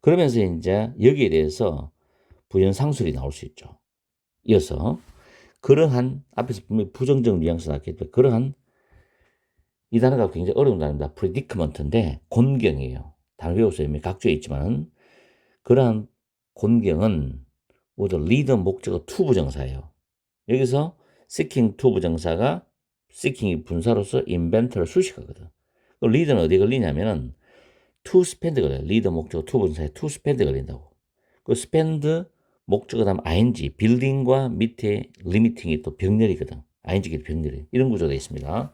그러면서 이제 여기에 대해서 부연상술이 나올 수 있죠. 이어서 그러한 앞에서 분명히 부정적 뉘앙스 나왔겠지만 그러한 이 단어가 굉장히 어려운 단어입니다. predicament인데 곤경이에요. 단어 배웠어요. 각주에 있지만 그러한 곤경은 모두 lead 목적어 to 부정사예요. 여기서 seeking to 부정사가 seeking이 분사로서 inventor를 수식하거든. lead는 어디에 걸리냐면은 to spend 걸려요. lead 목적어 to 분사에 to spend 걸린다고. 그 spend 목적어 다음 ing, building과 밑에 limiting이 또 병렬이거든. ing끼리 병렬이. 이런 구조가 되어 있습니다.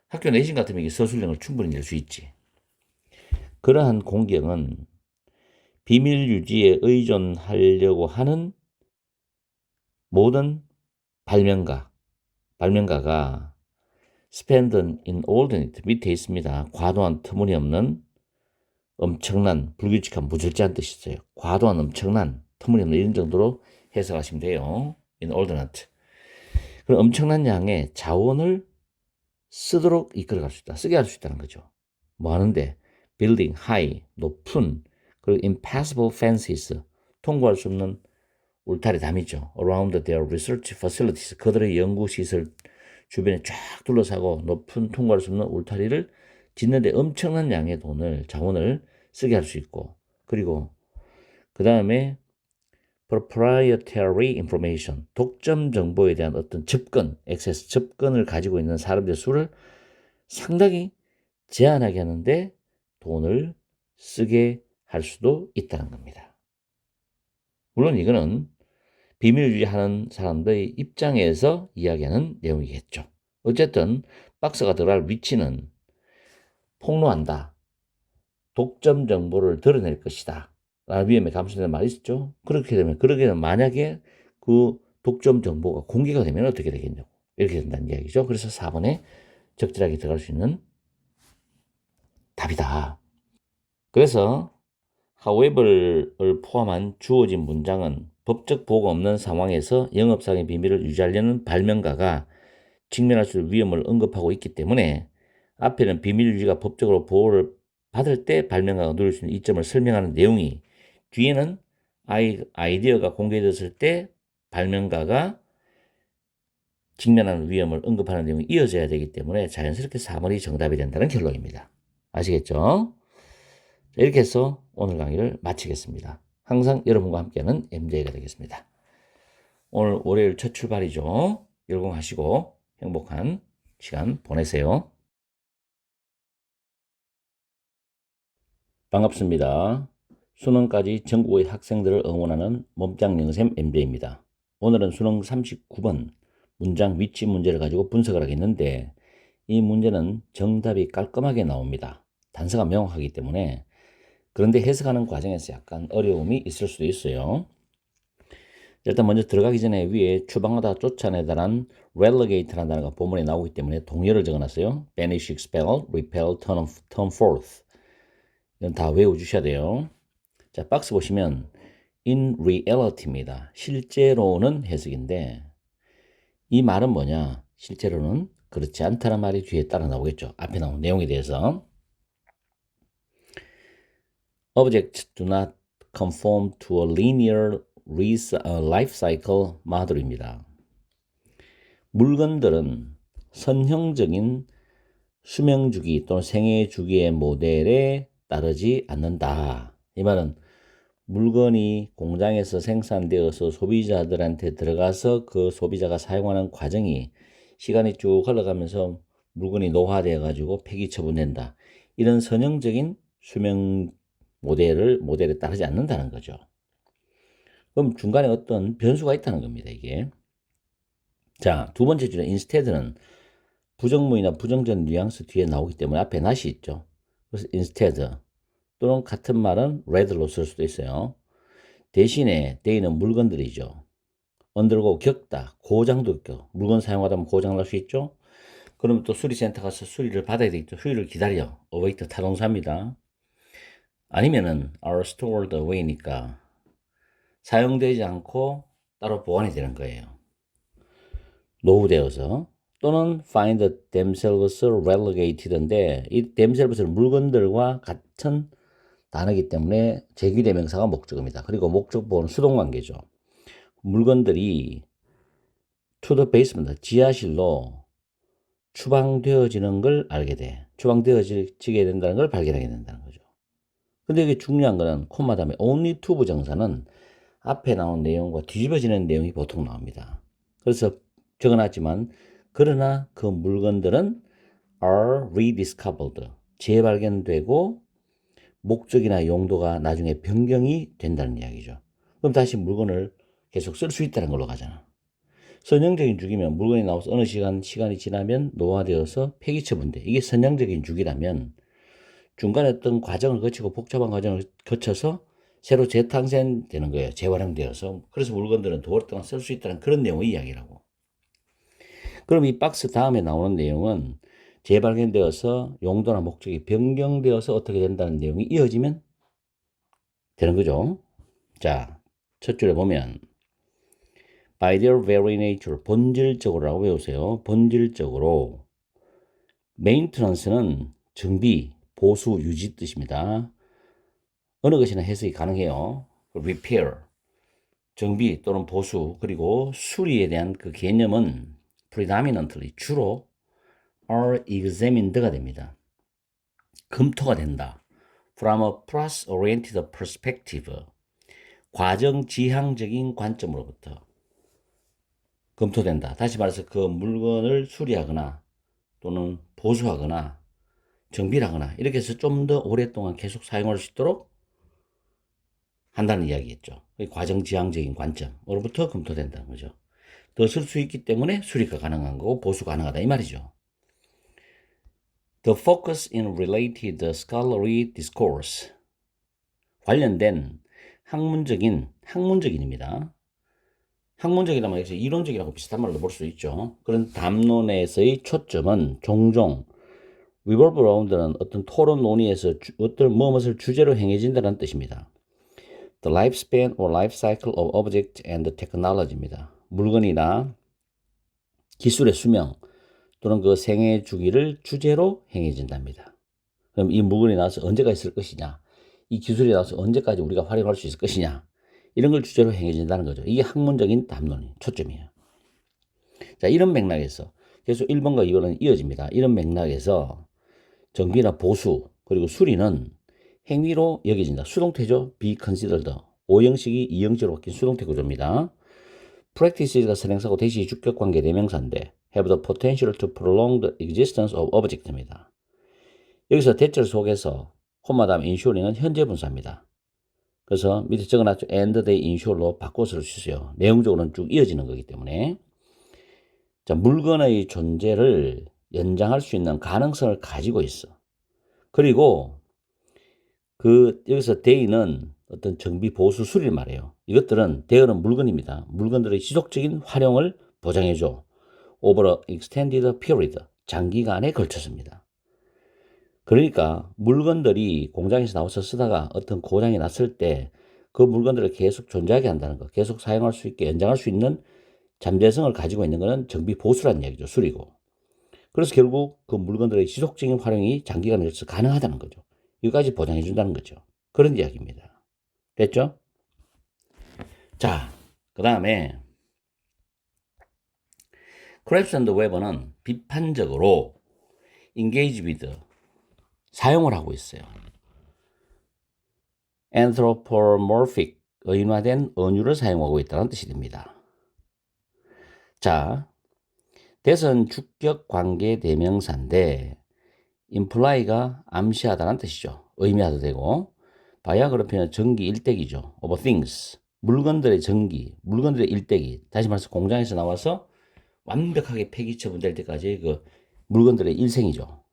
학교 내신 같으면 이게 서술형을 충분히 낼 수 있지. 그러한 공경은 비밀 유지에 의존하려고 하는 모든 발명가가 spend an inordinate 밑에 있습니다. 과도한 터무니없는 엄청난 불규칙한 무절제한 뜻이 있어요. 과도한 엄청난 터무니없는 이런 정도로 해석하시면 돼요. inordinate. 그럼 엄청난 양의 자원을 쓰도록 이끌어갈 수 있다. 쓰게 할 수 있다는 거죠. 뭐 하는데 building high 높은 그리고 impassable fences 통과할 수 없는 울타리 담이죠. around their research facilities 그들의 연구시설 주변에 쫙 둘러싸고 높은 통과할 수 없는 울타리를 짓는데 엄청난 양의 자원을 쓰게 할 수 있고 그리고 그 다음에 proprietary information 독점 정보에 대한 어떤 access 접근을 가지고 있는 사람들의 수를 상당히 제한하게 하는데 돈을 쓰게 할 수도 있다는 겁니다. 물론 이거는 비밀 유지하는 사람들의 입장에서 이야기하는 내용이겠죠. 어쨌든 박스가 들어갈 위치는 폭로한다. 독점 정보를 드러낼 것이다. 라는 위험에 감수되는 말이 있었죠. 그렇게 되면 만약에 그 독점 정보가 공개가 되면 어떻게 되겠냐고. 이렇게 된다는 이야기죠. 그래서 4번에 적절하게 들어갈 수 있는 답이다. 그래서 however를 포함한 주어진 문장은 법적 보호가 없는 상황에서 영업상의 비밀을 유지하려는 발명가가 직면할 수 있는 위험을 언급하고 있기 때문에 앞에는 비밀 유지가 법적으로 보호를 받을 때 발명가가 누릴 수 있는 이점을 설명하는 내용이 뒤에는 아이디어가 공개됐을 때 발명가가 직면하는 위험을 언급하는 내용이 이어져야 되기 때문에 자연스럽게 4번이 정답이 된다는 결론입니다. 아시겠죠? 이렇게 해서 오늘 강의를 마치겠습니다. 항상 여러분과 함께하는 MJ가 되겠습니다. 오늘 월요일 첫 출발이죠. 열공하시고 행복한 시간 보내세요. 반갑습니다. 수능까지 전국의 학생들을 응원하는 몸짱영쌤 MJ입니다. 오늘은 수능 39번 문장 위치 문제를 가지고 분석을 하겠는데 이 문제는 정답이 깔끔하게 나옵니다. 단서가 명확하기 때문에 그런데 해석하는 과정에서 약간 어려움이 있을 수도 있어요. 일단 먼저 들어가기 전에 위에 추방하다 쫓아내다란 relegate라는 단어가 본문에 나오기 때문에 동요를 적어놨어요. banish, expel, repel, turn forth. 이건 다 외워주셔야 돼요. 자, 박스 보시면 in reality입니다. 실제로는 해석인데 이 말은 뭐냐? 실제로는 그렇지 않다는 말이 뒤에 따라 나오겠죠. 앞에 나온 내용에 대해서. Objects do not conform to a linear life cycle model입니다. 물건들은 선형적인 수명주기 또는 생애주기의 모델에 따르지 않는다. 이 말은 물건이 공장에서 생산되어서 소비자들한테 들어가서 그 소비자가 사용하는 과정이 시간이 쭉 흘러가면서 물건이 노화되어 가지고 폐기 처분된다. 이런 선형적인 수명 모델에 따르지 않는다는 거죠. 그럼 중간에 어떤 변수가 있다는 겁니다, 이게. 자, 두 번째 줄에 instead는 부정문이나 부정전 뉘앙스 뒤에 나오기 때문에 앞에 not이 있죠. 그래서 instead 또는 같은 말은 rather로 쓸 수도 있어요. 대신에 they는 물건들이죠. undergo 겪다, 고장도 겪어. 물건 사용하다 보면 고장 날 수 있죠. 그러면 또 수리센터 가서 수리를 받아야 되겠죠. 수리를 기다려. await 타동사입니다. 아니면은 are stored away니까 사용되지 않고 따로 보관이 되는 거예요. 노후되어서. 또는 find themselves relegated인데 이 themselves는 물건들과 같은 단어이기 때문에 제귀대명사가 목적어입니다. 그리고 목적보호는 수동관계죠. 물건들이 to the base입니다. 지하실로 추방되어지는 걸 알게 돼. 추방되어지게 된다는 걸 발견하게 된다는 거죠. 근데 이게 중요한 거는 콤마 다음에 only to 부정사는 앞에 나온 내용과 뒤집어지는 내용이 보통 나옵니다. 그래서 적어놨지만 그러나 그 물건들은 are rediscovered, 재발견되고 목적이나 용도가 나중에 변경이 된다는 이야기죠. 그럼 다시 물건을 계속 쓸 수 있다는 걸로 가잖아. 선형적인 주기면 물건이 나와서 어느 시간이 지나면 노화되어서 폐기 처분돼. 이게 선형적인 주기라면 중간에 어떤 과정을 거치고 복잡한 과정을 거쳐서 새로 재탄생되는 거예요. 재활용되어서. 그래서 물건들은 오랫동안 쓸 수 있다는 그런 내용의 이야기라고. 그럼 이 박스 다음에 나오는 내용은 재발견되어서 용도나 목적이 변경되어서 어떻게 된다는 내용이 이어지면 되는 거죠. 자, 첫 줄에 보면 by their very nature, 본질적으로라고 외우세요. 본질적으로. maintenance는 정비, 보수, 유지 뜻입니다. 어느 것이나 해석이 가능해요. repair, 정비 또는 보수, 그리고 수리에 대한 그 개념은 predominantly, 주로 are examined가 됩니다. 검토가 된다. from a process-oriented perspective, 과정지향적인 관점으로부터 검토된다. 다시 말해서 그 물건을 수리하거나 또는 보수하거나 정비를 하거나 이렇게 해서 좀 더 오랫동안 계속 사용할 수 있도록 한다는 이야기겠죠. 과정지향적인 관점으로부터 검토된다는 거죠. 더 쓸 수 있기 때문에 수리가 가능한 거고 보수가 가능하다 이 말이죠. The focus in related scholarly discourse, 관련된 학문적인입니다. 학문적이라면 여기서 이론적이라고 비슷한 말로 볼 수 있죠. 그런 담론에서의 초점은 종종 revolve around는 어떤 토론 논의에서 어떤 무엇을 주제로 행해진다는 뜻입니다. The lifespan or life cycle of object and technology입니다. 물건이나 기술의 수명 또는 그 생애 주기를 주제로 행해진답니다. 그럼 이 물건이 나와서 언제까지 쓸 것이냐, 이 기술이 나와서 언제까지 우리가 활용할 수 있을 것이냐, 이런 걸 주제로 행해진다는 거죠. 이게 학문적인 담론이 초점이에요. 자, 이런 맥락에서 계속 1번과 2번은 이어집니다. 이런 맥락에서 정비나 보수 그리고 수리는 행위로 여겨진다. 수동태죠. be considered. 5형식이 2형식으로 바뀐 수동태 구조입니다. practices가 선행사고 대시 주격관계 대명사인데 have the potential to prolong the existence of object입니다. 여기서 대절 속에서 콤마 다음 ensuring은 현재 분사입니다. 그래서 밑에 적어놨죠. and they ensure로 바꿔서 쓸 수 있어요. 내용적으로는 쭉 이어지는 거기 때문에. 자, 물건의 존재를 연장할 수 있는 가능성을 가지고 있어. 그리고 여기서 they는 어떤 정비 보수 수리를 말해요. 이것들은 대여는 물건입니다. 물건들의 지속적인 활용을 보장해줘. over a extended period. 장기간에 걸쳐서입니다. 그러니까 물건들이 공장에서 나와서 쓰다가 어떤 고장이 났을 때 그 물건들을 계속 존재하게 한다는 거, 계속 사용할 수 있게 연장할 수 있는 잠재성을 가지고 있는 것은 정비 보수라는 얘기죠. 수리고. 그래서 결국 그 물건들의 지속적인 활용이 장기간에 걸쳐서 가능하다는 거죠. 이거까지 보장해 준다는 거죠. 그런 이야기입니다. 됐죠? 자, 그 다음에 크랩스 앤드 웨버는 비판적으로 engage with 사용을 하고 있어요. anthropomorphic 의인화된 언유를 사용하고 있다는 뜻이 됩니다. 자, that은 주격 관계 대명사인데 imply가 암시하다는 뜻이죠. 의미하도 되고 바이오그래피는 전기 일대기죠. of things 물건들의 전기, 물건들의 일대기. 다시 말해서 공장에서 나와서 완벽하게 폐기 처분될 때까지 그 물건들의 일생이죠.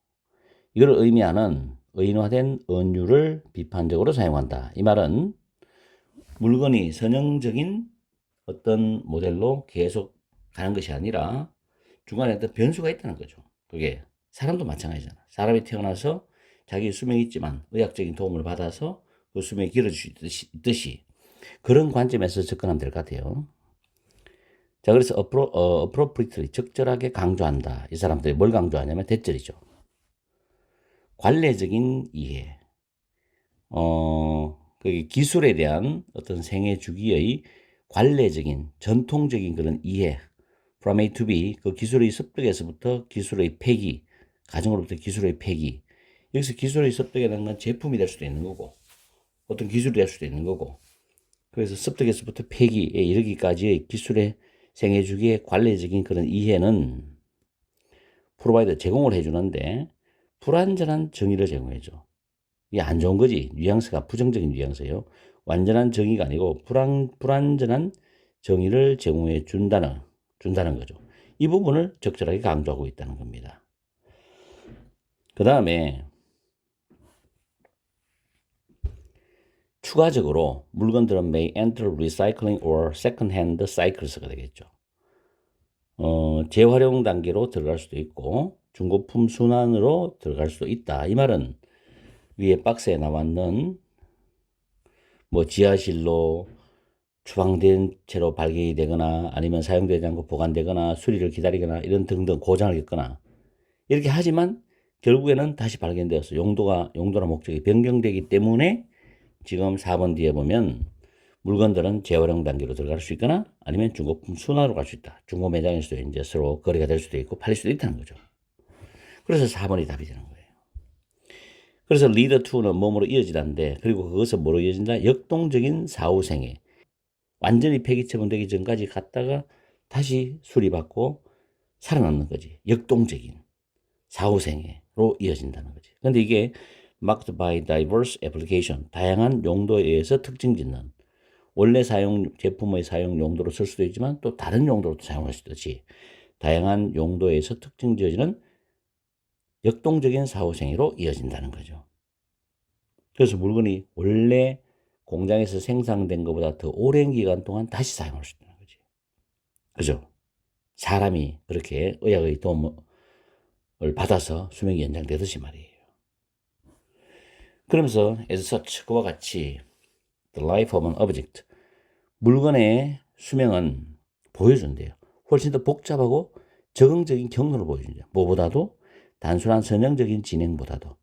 이걸 의미하는 의인화된 언유를 비판적으로 사용한다. 이 말은 물건이 선형적인 어떤 모델로 계속 가는 것이 아니라 중간에 어떤 변수가 있다는 거죠. 그게 사람도 마찬가지잖아. 사람이 태어나서 자기 수명이 있지만 의학적인 도움을 받아서 그 수명이 길어질 수 있듯이 그런 관점에서 접근하면 될 것 같아요. 자, 그래서 appropriately 적절하게 강조한다. 이 사람들이 뭘 강조하냐면 대절이죠. 관례적인 이해, 그 기술에 대한 어떤 생애 주기의 관례적인 전통적인 그런 이해, from A to B, 그 기술의 습득에서부터 기술의 폐기, 가정으로부터 기술의 폐기. 여기서 기술의 습득이라는 건 제품이 될 수도 있는 거고, 어떤 기술이 될 수도 있는 거고, 그래서 습득에서부터 폐기에 이르기까지의 기술의 생애 주기의 관례적인 그런 이해는 프로바이더 제공을 해주는데 불완전한 정의를 제공해줘. 이게 안 좋은 거지. 뉘앙스가 부정적인 뉘앙스예요. 완전한 정의가 아니고 불완전한 정의를 제공해 준다는 거죠. 이 부분을 적절하게 강조하고 있다는 겁니다. 그 다음에 추가적으로 물건들은 may enter recycling or second-hand cycles가 되겠죠. 재활용 단계로 들어갈 수도 있고 중고품 순환으로 들어갈 수도 있다. 이 말은 위에 박스에 나왔는 뭐 지하실로 추방된 채로 발견이 되거나 아니면 사용되지 않고 보관되거나 수리를 기다리거나 이런 등등 고장을 겪거나 이렇게 하지만 결국에는 다시 발견되어서 용도나 목적이 변경되기 때문에 지금 4번 뒤에 보면 물건들은 재활용 단계로 들어갈 수 있거나 아니면 중고품 순환으로 갈 수 있다. 중고 매장에서도 이제 서로 거래가 될 수도 있고 팔릴 수도 있다는 거죠. 그래서 4번이 답이 되는 거예요. 그래서 lead to는 뭐뭐로 이어지다인데 그리고 그것은 뭐로 이어진다? 역동적인 사후생애. 완전히 폐기 처분되기 전까지 갔다가 다시 수리받고 살아남는 거지. 역동적인 사후생애로 이어진다는 거지. 근데 이게 marked by diverse application, 다양한 용도에 의해서 특징 짓는 원래 제품의 사용 용도로 쓸 수도 있지만 또 다른 용도로도 사용할 수 있듯이 다양한 용도에서 특징 지어지는 역동적인 사후생애로 이어진다는 거죠. 그래서 물건이 원래 공장에서 생산된 것보다 더 오랜 기간 동안 다시 사용할 수 있다는 거지. 그죠? 사람이 그렇게 의학의 도움을 받아서 수명이 연장되듯이 말이에요. 그러면서 as such, 그와 같이 the life of an object, 물건의 수명은 보여준대요. 훨씬 더 복잡하고 적응적인 경로를 보여준대요. 뭐보다도 단순한 선형적인 진행보다도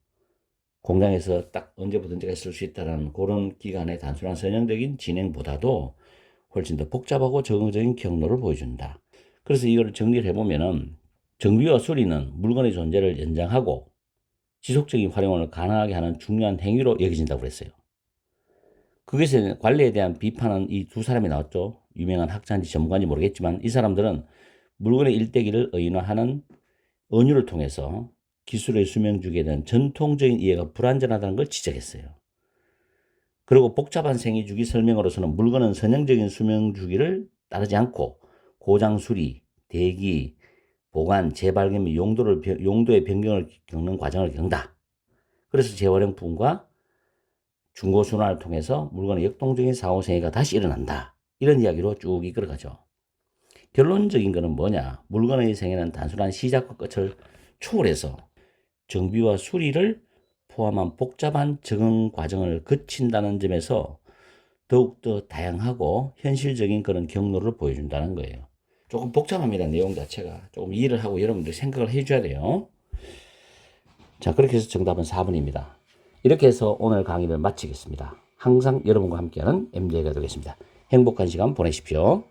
공장에서 딱 언제부터 언제까지 쓸 수 있다는 그런 기간의 단순한 선형적인 진행보다도 훨씬 더 복잡하고 적응적인 경로를 보여준다. 그래서 이걸 정리를 해보면은 정비와 수리는 물건의 존재를 연장하고 지속적인 활용을 가능하게 하는 중요한 행위로 여겨진다고 그랬어요. 그것에 관리에 대한 비판은 이 두 사람이 나왔죠. 유명한 학자인지 전문가인지 모르겠지만 이 사람들은 물건의 일대기를 의인화하는 은유를 통해서 기술의 수명주기에 대한 전통적인 이해가 불완전하다는 걸 지적했어요. 그리고 복잡한 생애주기 설명으로서는 물건은 선형적인 수명주기를 따르지 않고 고장 수리, 대기, 보관, 재발견 및 용도의 변경을 겪는 과정을 겪는다. 그래서 재활용품과 중고순환을 통해서 물건의 역동적인 사후생애가 다시 일어난다. 이런 이야기로 쭉 이끌어가죠. 결론적인 거는 뭐냐? 물건의 생애는 단순한 시작과 끝을 초월해서 정비와 수리를 포함한 복잡한 적응 과정을 거친다는 점에서 더욱더 다양하고 현실적인 그런 경로를 보여준다는 거예요. 조금 복잡합니다. 내용 자체가. 조금 이해를 하고 여러분들 생각을 해줘야 돼요. 자, 그렇게 해서 정답은 4번입니다. 이렇게 해서 오늘 강의를 마치겠습니다. 항상 여러분과 함께하는 MJ가 되겠습니다. 행복한 시간 보내십시오.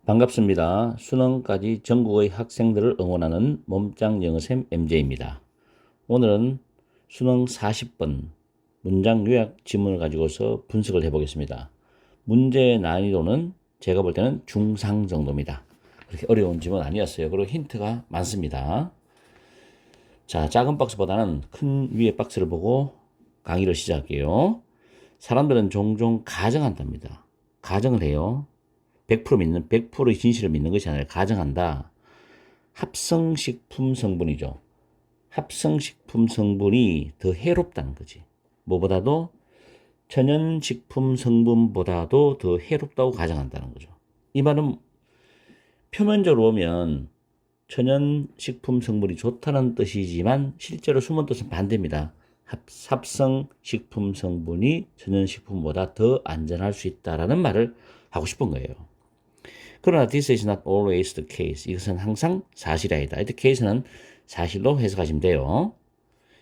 반갑습니다. 수능까지 전국의 학생들을 응원하는 몸짱 영어쌤 MJ입니다. 오늘은 수능 40번 문장 요약 지문을 가지고서 분석을 해보겠습니다. 문제의 난이도는 제가 볼 때는 중상 정도입니다. 그렇게 어려운 지문 아니었어요. 그리고 힌트가 많습니다. 자, 작은 박스보다는 큰 위에 박스를 보고 강의를 시작할게요. 사람들은 종종 가정한답니다. 가정을 해요. 100% 믿는, 100%의 진실을 믿는 것이 아니라 가정한다. 합성식품 성분이죠. 합성식품 성분이 더 해롭다는 거지. 뭐보다도 천연식품 성분보다도 더 해롭다고 가정한다는 거죠. 이 말은 표면적으로 보면 천연식품 성분이 좋다는 뜻이지만 실제로 숨은 뜻은 반대입니다. 합성식품 성분이 천연식품보다 더 안전할 수 있다라는 말을 하고 싶은 거예요. 그러나 this is not always the case. 이것은 항상 사실이 아니다. 이 case는 사실로 해석하시면 돼요.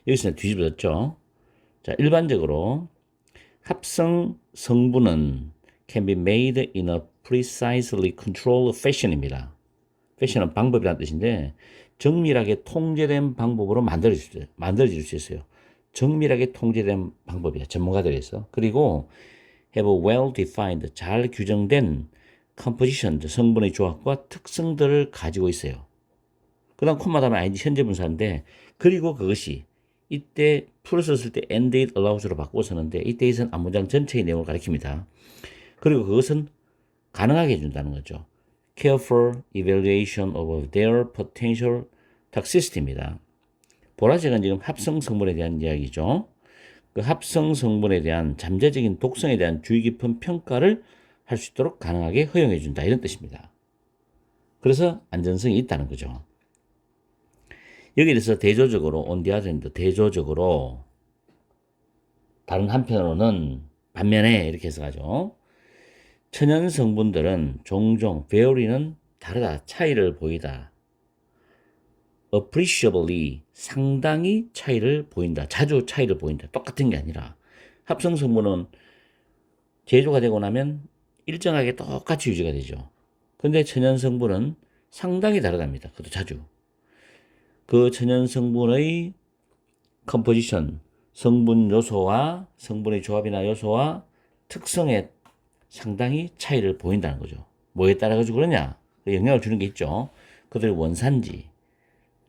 여기서는 뒤집어졌죠. 자, 일반적으로 합성 성분은 can be made in a precisely controlled fashion입니다. fashion은 방법이라는 뜻인데 정밀하게 통제된 방법으로 만들어질 수 있어요. 정밀하게 통제된 방법이야. 전문가들에서. 그리고 have a well-defined, 잘 규정된 composition, 성분의 조합과 특성들을 가지고 있어요. 그 다음 콤마 다음에 ing 현재 분사인데 그리고 그것이 이때 풀을 쓸 때 and it allows로 바꾸고 쓰는데 이 date은 앞문장 전체의 내용을 가리킵니다. 그리고 그것은 가능하게 해준다는 거죠. Careful evaluation of their potential toxicity입니다. 보라색은 지금 합성 성분에 대한 이야기죠. 그 합성 성분에 대한 잠재적인 독성에 대한 주의 깊은 평가를 할 수 있도록 가능하게 허용해 준다 이런 뜻입니다. 그래서 안전성이 있다는 거죠. 여기에 대해서 대조적으로 on the other hand, 대조적으로 다른 한편으로는 반면에 이렇게 해석하죠. 천연 성분들은 종종 vary는 다르다, 차이를 보이다. appreciably 상당히 차이를 보인다. 자주 차이를 보인다. 똑같은 게 아니라 합성 성분은 제조가 되고 나면 일정하게 똑같이 유지가 되죠. 근데 천연 성분은 상당히 다르답니다. 그것도 자주. 그 천연 성분의 컴포지션, 성분 요소와 성분의 조합이나 요소와 특성에 상당히 차이를 보인다는 거죠. 뭐에 따라 가지고 그러냐? 영향을 주는 게 있죠. 그들의 원산지,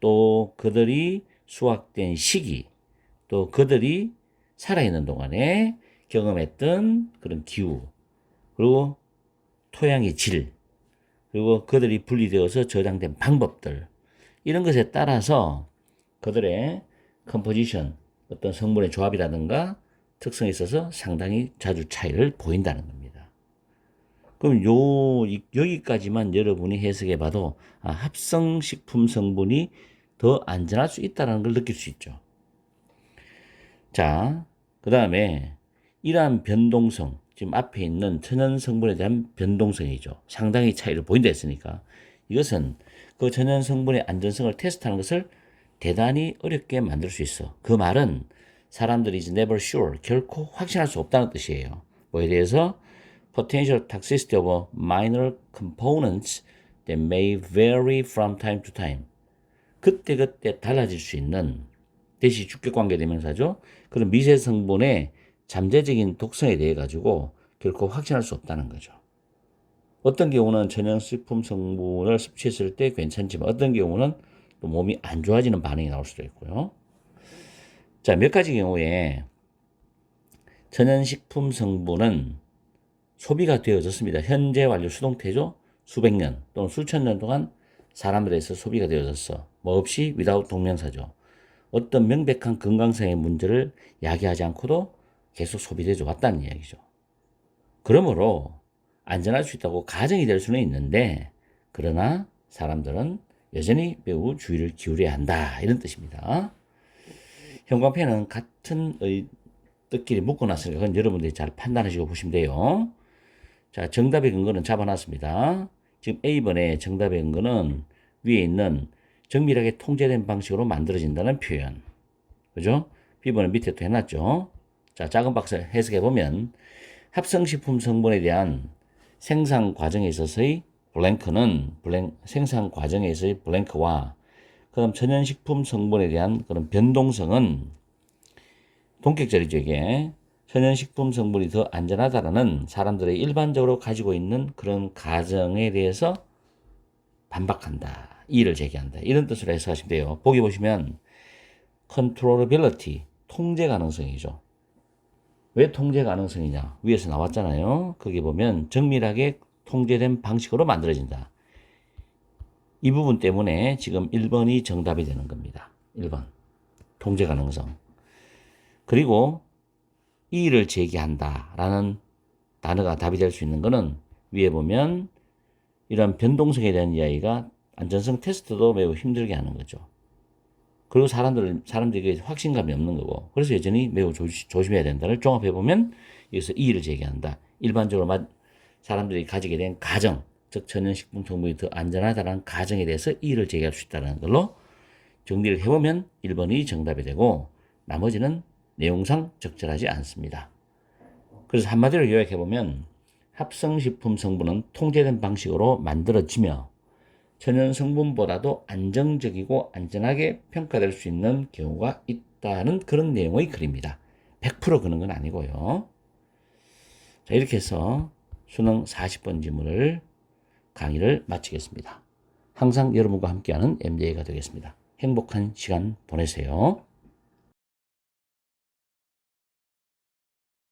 또 그들이 수확된 시기, 또 그들이 살아있는 동안에 경험했던 그런 기후, 그리고 토양의 질, 그리고 그들이 분리되어서 저장된 방법들, 이런 것에 따라서 그들의 컴포지션, 어떤 성분의 조합이라든가 특성에 있어서 상당히 자주 차이를 보인다는 겁니다. 그럼 여기까지만 여러분이 해석해 봐도 합성식품 성분이 더 안전할 수 있다는 걸 느낄 수 있죠. 자, 그 다음에 이러한 변동성, 지금 앞에 있는 천연 성분에 대한 변동성이죠. 상당히 차이를 보인다 했으니까 이것은 그 천연 성분의 안전성을 테스트하는 것을 대단히 어렵게 만들 수 있어. 그 말은 사람들이 is never sure, 결코 확신할 수 없다는 뜻이에요. 뭐에 대해서? Potential toxicity of minor components that may vary from time to time. 그때그때 달라질 수 있는, 대시 주격관계 대명사죠. 그런 미세 성분의 잠재적인 독성에 대해 가지고 결코 확신할 수 없다는 거죠. 어떤 경우는 천연식품 성분을 섭취했을 때 괜찮지만 어떤 경우는 또 몸이 안 좋아지는 반응이 나올 수도 있고요. 자, 몇 가지 경우에 천연식품 성분은 소비가 되어졌습니다. 현재 완료 수동태죠. 수백 년 또는 수천 년 동안 사람들에서 소비가 되어졌어. 뭐 없이 without 동명사죠. 어떤 명백한 건강상의 문제를 야기하지 않고도 계속 소비되어 왔다는 이야기죠. 그러므로 안전할 수 있다고 가정이 될 수는 있는데 그러나 사람들은 여전히 매우 주의를 기울여야 한다 이런 뜻입니다. 형광펜은 같은 뜻끼리 묶어놨으니까 그건 여러분들이 잘 판단하시고 보시면 돼요. 자, 정답의 근거는 잡아놨습니다. 지금 A번에 정답의 근거는 위에 있는 정밀하게 통제된 방식으로 만들어진다는 표현. 그죠? B번은 밑에 또 해놨죠. 자, 작은 박스 해석해보면 합성식품 성분에 대한 생산 과정에 있어서의 생산 과정에 있어서의 블랭크와 그럼 천연식품 성분에 대한 그런 변동성은 동격절이죠, 이게. 천연식품 성분이 더 안전하다라는 사람들의 일반적으로 가지고 있는 그런 가정에 대해서 반박한다. 이의를 제기한다. 이런 뜻으로 해석하시면 돼요. 보기 보시면 controllability, 통제 가능성이죠. 왜 통제 가능성이냐? 위에서 나왔잖아요. 거기 보면 정밀하게 통제된 방식으로 만들어진다. 이 부분 때문에 지금 1번이 정답이 되는 겁니다. 1번. 통제 가능성. 그리고 이의를 제기한다 라는 단어가 답이 될 수 있는 것은 위에 보면 이런 변동성에 대한 이야기가 안전성 테스트도 매우 힘들게 하는 거죠. 그리고 사람들에게 확신감이 없는 거고 그래서 여전히 매우 조심해야 된다를 종합해보면 여기서 이의를 제기한다. 일반적으로 사람들이 가지게 된 가정, 즉 천연식품 성분이 더 안전하다는 가정에 대해서 이의를 제기할 수 있다는 걸로 정리를 해보면 1번이 정답이 되고 나머지는 내용상 적절하지 않습니다. 그래서 한마디로 요약해보면 합성식품 성분은 통제된 방식으로 만들어지며 천연 성분보다도 안정적이고 안전하게 평가될 수 있는 경우가 있다는 그런 내용의 글입니다. 100% 그런 건 아니고요. 자, 이렇게 해서 수능 40번 지문을 강의를 마치겠습니다. 항상 여러분과 함께하는 MJ가 되겠습니다. 행복한 시간 보내세요.